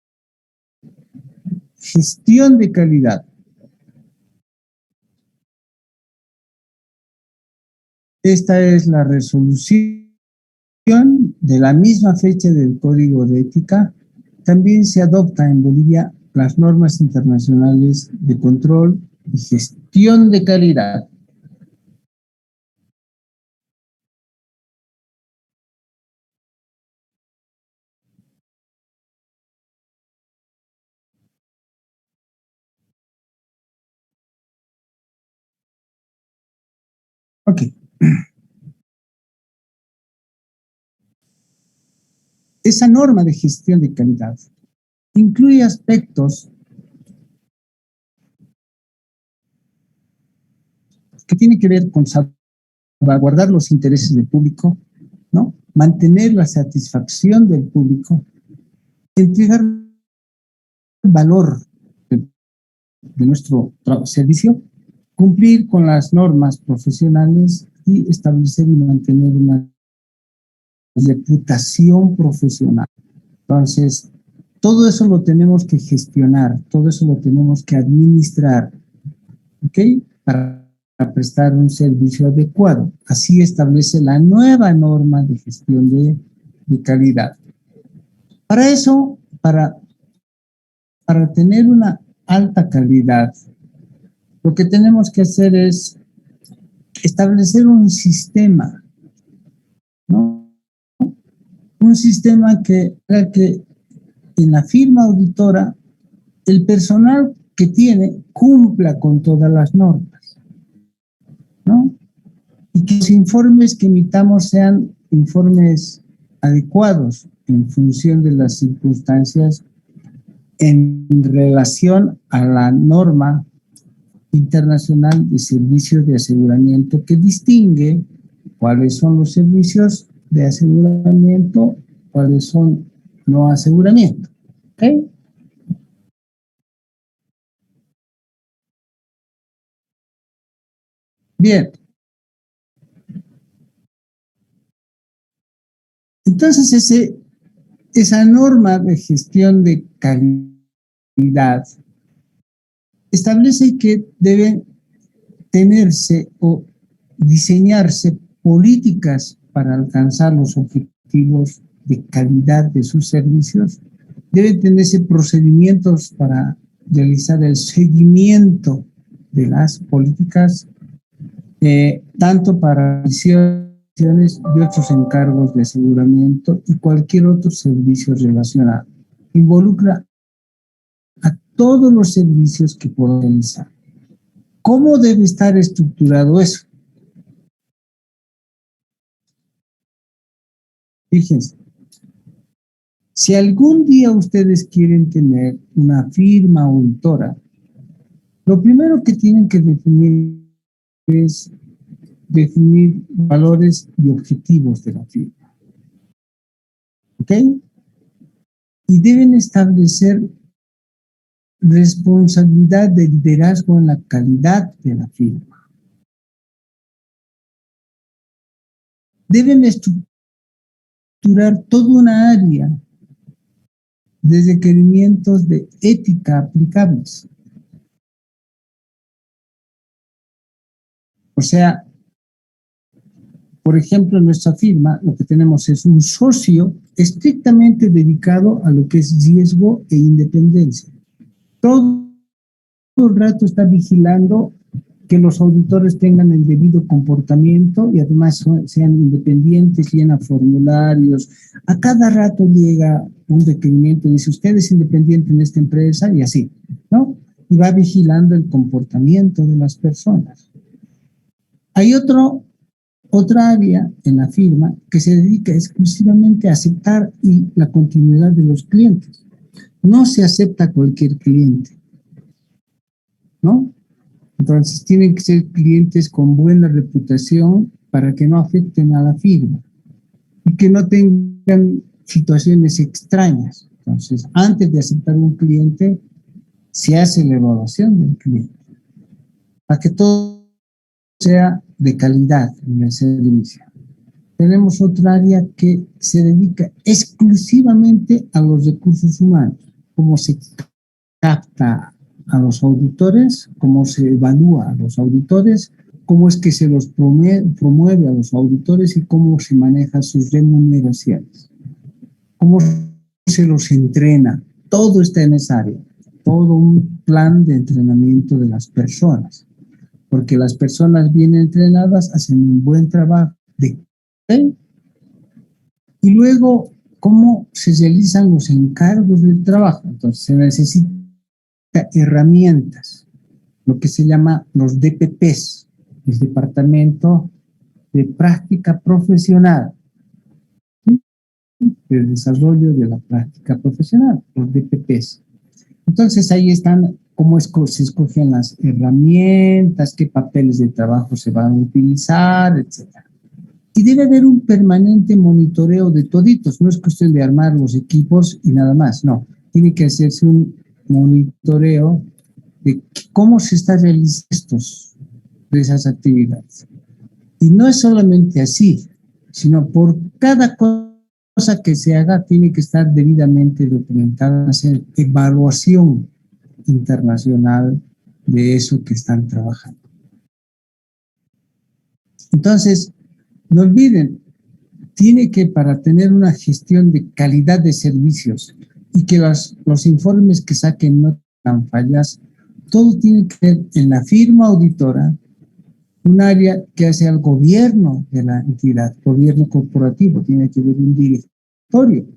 gestión de calidad. Esta es la resolución de la misma fecha del Código de Ética. También se adopta en Bolivia las normas internacionales de control y gestión de calidad. Ok. Esa norma de gestión de calidad incluye aspectos que tienen que ver con salvaguardar los intereses del público, ¿no?, mantener la satisfacción del público, entregar valor de nuestro servicio, cumplir con las normas profesionales y establecer y mantener una reputación profesional. Entonces, todo eso lo tenemos que gestionar, todo eso lo tenemos que administrar, ¿ok?, para prestar un servicio adecuado. Así establece la nueva norma de gestión de calidad. Para eso, para tener una alta calidad, lo que tenemos que hacer es establecer un sistema, ¿no?, un sistema que haga que en la firma auditora el personal que tiene cumpla con todas las normas, ¿no?, y que los informes que emitamos sean informes adecuados en función de las circunstancias en relación a la norma internacional de servicios de aseguramiento que distingue cuáles son los servicios de aseguramiento, cuáles son no aseguramiento. ¿Ok? Bien. Entonces, esa norma de gestión de calidad establece que deben tenerse o diseñarse políticas para alcanzar los objetivos de calidad de sus servicios. Deben tenerse procedimientos para realizar el seguimiento de las políticas, tanto para misiones y otros encargos de aseguramiento y cualquier otro servicio relacionado. Involucra a todos los servicios que puedo realizar. ¿Cómo debe estar estructurado eso? Fíjense, si algún día ustedes quieren tener una firma auditora, lo primero que tienen que definir es definir valores y objetivos de la firma. ¿Ok? Y deben establecer responsabilidad de liderazgo en la calidad de la firma. Deben estructurar toda una área de requerimientos de ética aplicables. O sea, por ejemplo, en nuestra firma lo que tenemos es un socio estrictamente dedicado a lo que es riesgo e independencia. Todo el rato está vigilando que los auditores tengan el debido comportamiento y además sean independientes, llenan formularios. A cada rato llega un requerimiento, dice, usted es independiente en esta empresa y así, ¿no? Y va vigilando el comportamiento de las personas. Hay otra área en la firma que se dedica exclusivamente a aceptar y la continuidad de los clientes. No se acepta cualquier cliente, ¿no? Entonces tienen que ser clientes con buena reputación para que no afecten a la firma y que no tengan situaciones extrañas. Entonces, antes de aceptar un cliente, se hace la evaluación del cliente para que todo sea de calidad en el servicio. Tenemos otra área que se dedica exclusivamente a los recursos humanos, cómo se capta a los auditores, cómo se evalúa a los auditores, cómo es que se los promueve a los auditores y cómo se manejan sus remuneraciones, cómo se los entrena. Todo está en esa área, todo un plan de entrenamiento de las personas, porque las personas bien entrenadas hacen un buen trabajo y luego cómo se realizan los encargos del trabajo. Entonces se necesita herramientas, lo que se llama los DPPs, el Departamento de Práctica Profesional, de Desarrollo de la Práctica Profesional, los DPPs. Entonces ahí están cómo se escogen las herramientas, qué papeles de trabajo se van a utilizar, etc. Y debe haber un permanente monitoreo de toditos, no es cuestión de armar los equipos y nada más, no, tiene que hacerse un monitoreo de cómo se está realizando de esas actividades. Y no es solamente así, sino por cada cosa que se haga tiene que estar debidamente documentada, hacer evaluación internacional de eso que están trabajando. Entonces, no olviden, tiene que, para tener una gestión de calidad de servicios y que los informes que saquen no tengan fallas, todo tiene que ver en la firma auditora, un área que hace al gobierno de la entidad, gobierno corporativo, tiene que haber un directorio,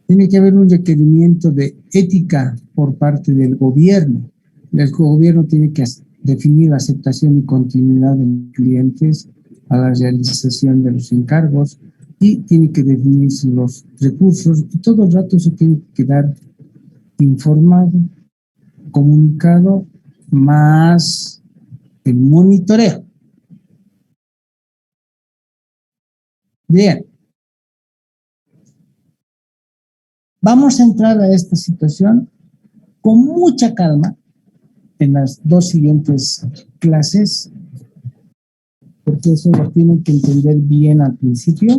tiene que haber un requerimiento de ética por parte del gobierno. El gobierno tiene que definir la aceptación y continuidad de los clientes a la realización de los encargos y tiene que definirse los recursos y todo el rato se tiene que quedar informado, comunicado, más el monitoreo. Bien. Vamos a entrar a esta situación con mucha calma en las dos siguientes clases, porque eso lo tienen que entender bien al principio.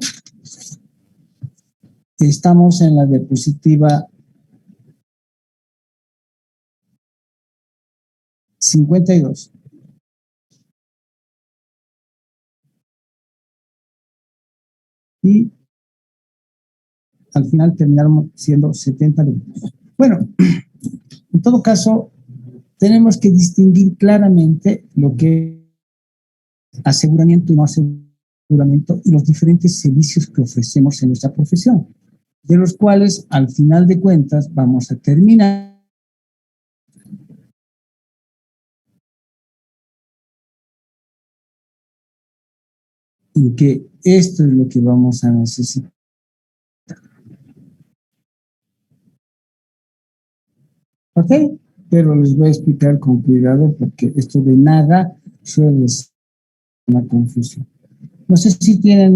Estamos en la diapositiva 52. Y al final terminaron siendo 70 minutos. Bueno, en todo caso, tenemos que distinguir claramente lo que es aseguramiento y no aseguramiento y los diferentes servicios que ofrecemos en nuestra profesión, de los cuales al final de cuentas vamos a terminar en que esto es lo que vamos a necesitar. ¿Ok? Pero les voy a explicar con cuidado porque esto de nada suele ser una confusión. No sé si tienen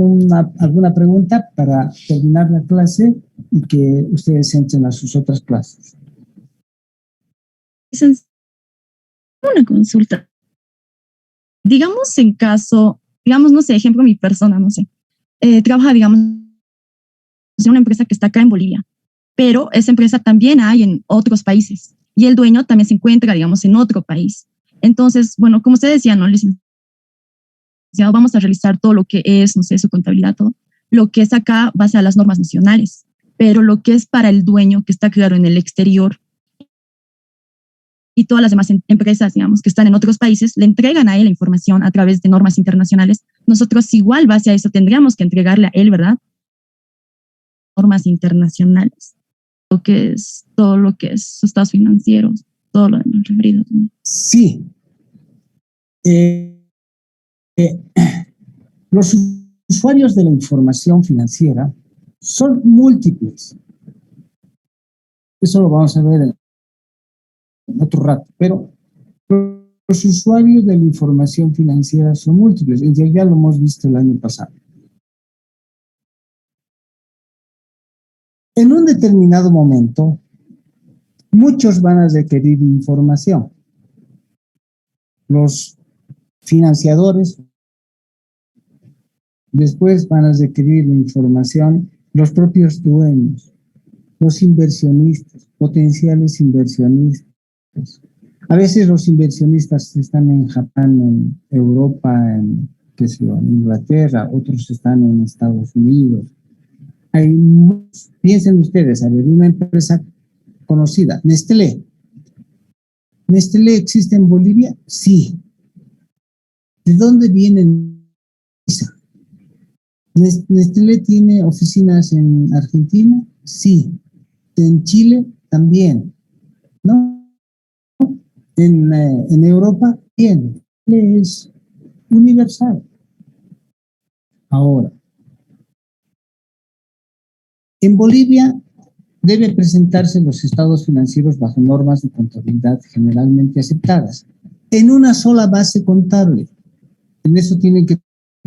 alguna pregunta para terminar la clase y que ustedes entren a sus otras clases. Una consulta. Digamos en caso, digamos, no sé, ejemplo, mi persona, no sé, trabaja, digamos, en una empresa que está acá en Bolivia, pero esa empresa también hay en otros países y el dueño también se encuentra, digamos, en otro país. Entonces, bueno, como usted decía, ¿no? Licenciado, vamos a realizar todo lo que es, no sé, su contabilidad, todo. Lo que es acá base a las normas nacionales, pero lo que es para el dueño que está, claro, en el exterior, y todas las demás empresas, digamos, que están en otros países, le entregan a él la información a través de normas internacionales. Nosotros igual, base a eso, tendríamos que entregarle a él, ¿verdad? Normas internacionales, todo lo que es estados financieros, todo lo demás referido también. Sí. Los usuarios de la información financiera son múltiples. Eso lo vamos a ver en otro rato, pero los usuarios de la información financiera son múltiples, y ya lo hemos visto el año pasado. En un determinado momento, muchos van a requerir información. Los financiadores, después van a requerir la información los propios dueños, los inversionistas, potenciales inversionistas. A veces los inversionistas están en Japón, en Europa, en Inglaterra, otros están en Estados Unidos. Piensen ustedes, a ver, una empresa conocida, Nestlé. ¿Nestlé existe en Bolivia? Sí. ¿De dónde viene Suiza? ¿Nestlé tiene oficinas en Argentina? Sí. ¿En Chile? También. ¿No? En Europa, bien, es universal. Ahora, en Bolivia debe presentarse los estados financieros bajo normas de contabilidad generalmente aceptadas, en una sola base contable. En eso tienen que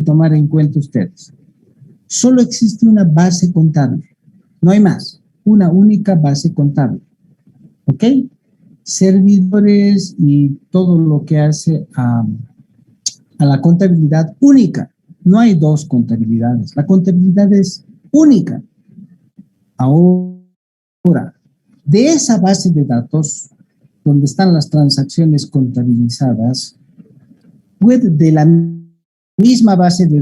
tomar en cuenta ustedes. Solo existe una base contable, no hay más, una única base contable. ¿Ok? Servidores y todo lo que hace a la contabilidad única. No hay dos contabilidades. La contabilidad es única. Ahora, de esa base de datos, donde están las transacciones contabilizadas, de la misma base de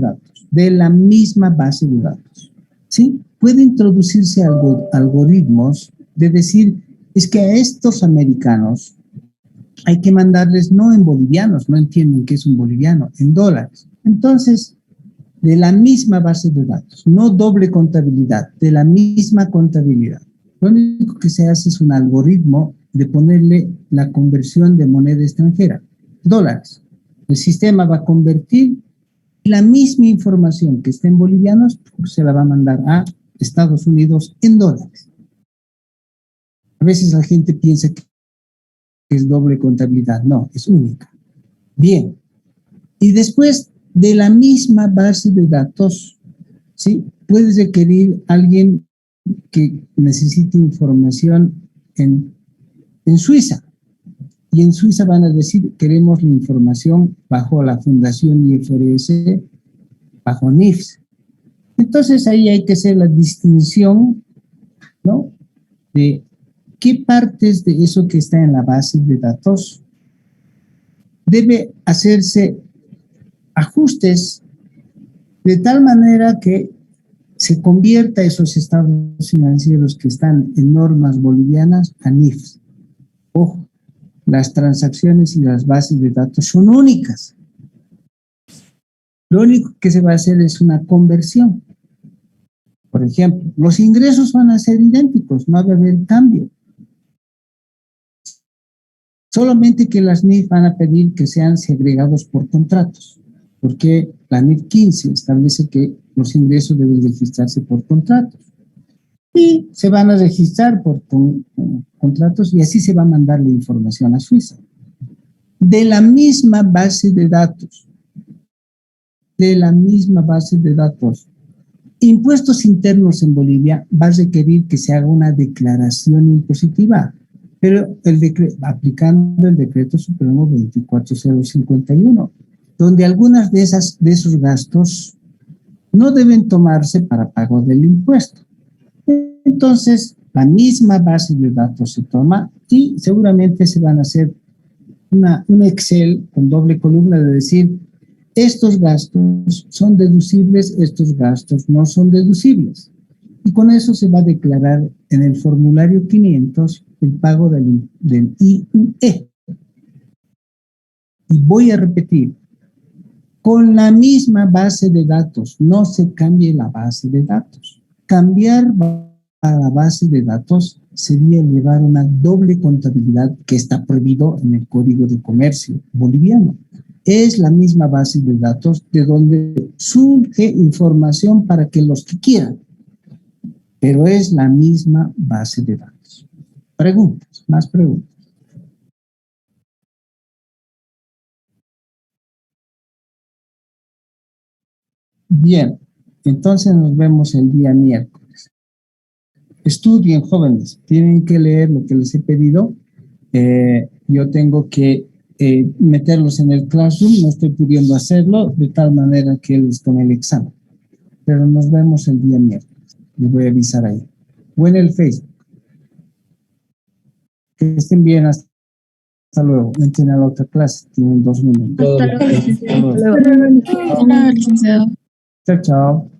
datos, ¿sí? Puede introducirse algoritmos de decir, es que a estos americanos hay que mandarles no en bolivianos, no entienden qué es un boliviano, en dólares. Entonces, de la misma base de datos, no doble contabilidad, de la misma contabilidad. Lo único que se hace es un algoritmo de ponerle la conversión de moneda extranjera, dólares. El sistema va a convertir la misma información que está en bolivianos, se la va a mandar a Estados Unidos en dólares. A veces la gente piensa que es doble contabilidad. No, es única. Bien. Y después de la misma base de datos, ¿sí? Puedes requerir a alguien que necesite información en Suiza. Y en Suiza van a decir, queremos la información bajo la Fundación IFRS, bajo NIFS. Entonces ahí hay que hacer la distinción, ¿no? De qué partes de eso que está en la base de datos debe hacerse ajustes de tal manera que se convierta esos estados financieros que están en normas bolivianas a NIFS. Ojo, las transacciones y las bases de datos son únicas. Lo único que se va a hacer es una conversión. Por ejemplo, los ingresos van a ser idénticos, no va a haber cambio. Solamente que las NIF van a pedir que sean segregados por contratos, porque la NIF 15 establece que los ingresos deben registrarse por contratos. Y se van a registrar por contratos y así se va a mandar la información a Suiza. De la misma base de datos. Impuestos internos en Bolivia va a requerir que se haga una declaración impositiva, pero aplicando el decreto supremo 24051, donde algunas de esos gastos no deben tomarse para pago del impuesto. Entonces, la misma base de datos se toma y seguramente se van a hacer un Excel con doble columna de decir, estos gastos son deducibles, estos gastos no son deducibles. Y con eso se va a declarar en el formulario 500 el pago del IUE. Y voy a repetir, con la misma base de datos, no se cambie la base de datos. Cambiar a la base de datos sería llevar una doble contabilidad que está prohibido en el Código de Comercio boliviano. Es la misma base de datos de donde surge información para que los que quieran, pero es la misma base de datos. Preguntas, más preguntas. Bien, entonces nos vemos el día miércoles. Estudien, jóvenes, tienen que leer lo que les he pedido. Yo tengo que meterlos en el Classroom, no estoy pudiendo hacerlo de tal manera que les tome el examen. Pero nos vemos el día miércoles. Les voy a avisar ahí. O en el Facebook. Que estén bien, hasta luego. Entren a la otra clase, tienen 2 minutos. Hasta luego. Hasta luego. Chao, chao.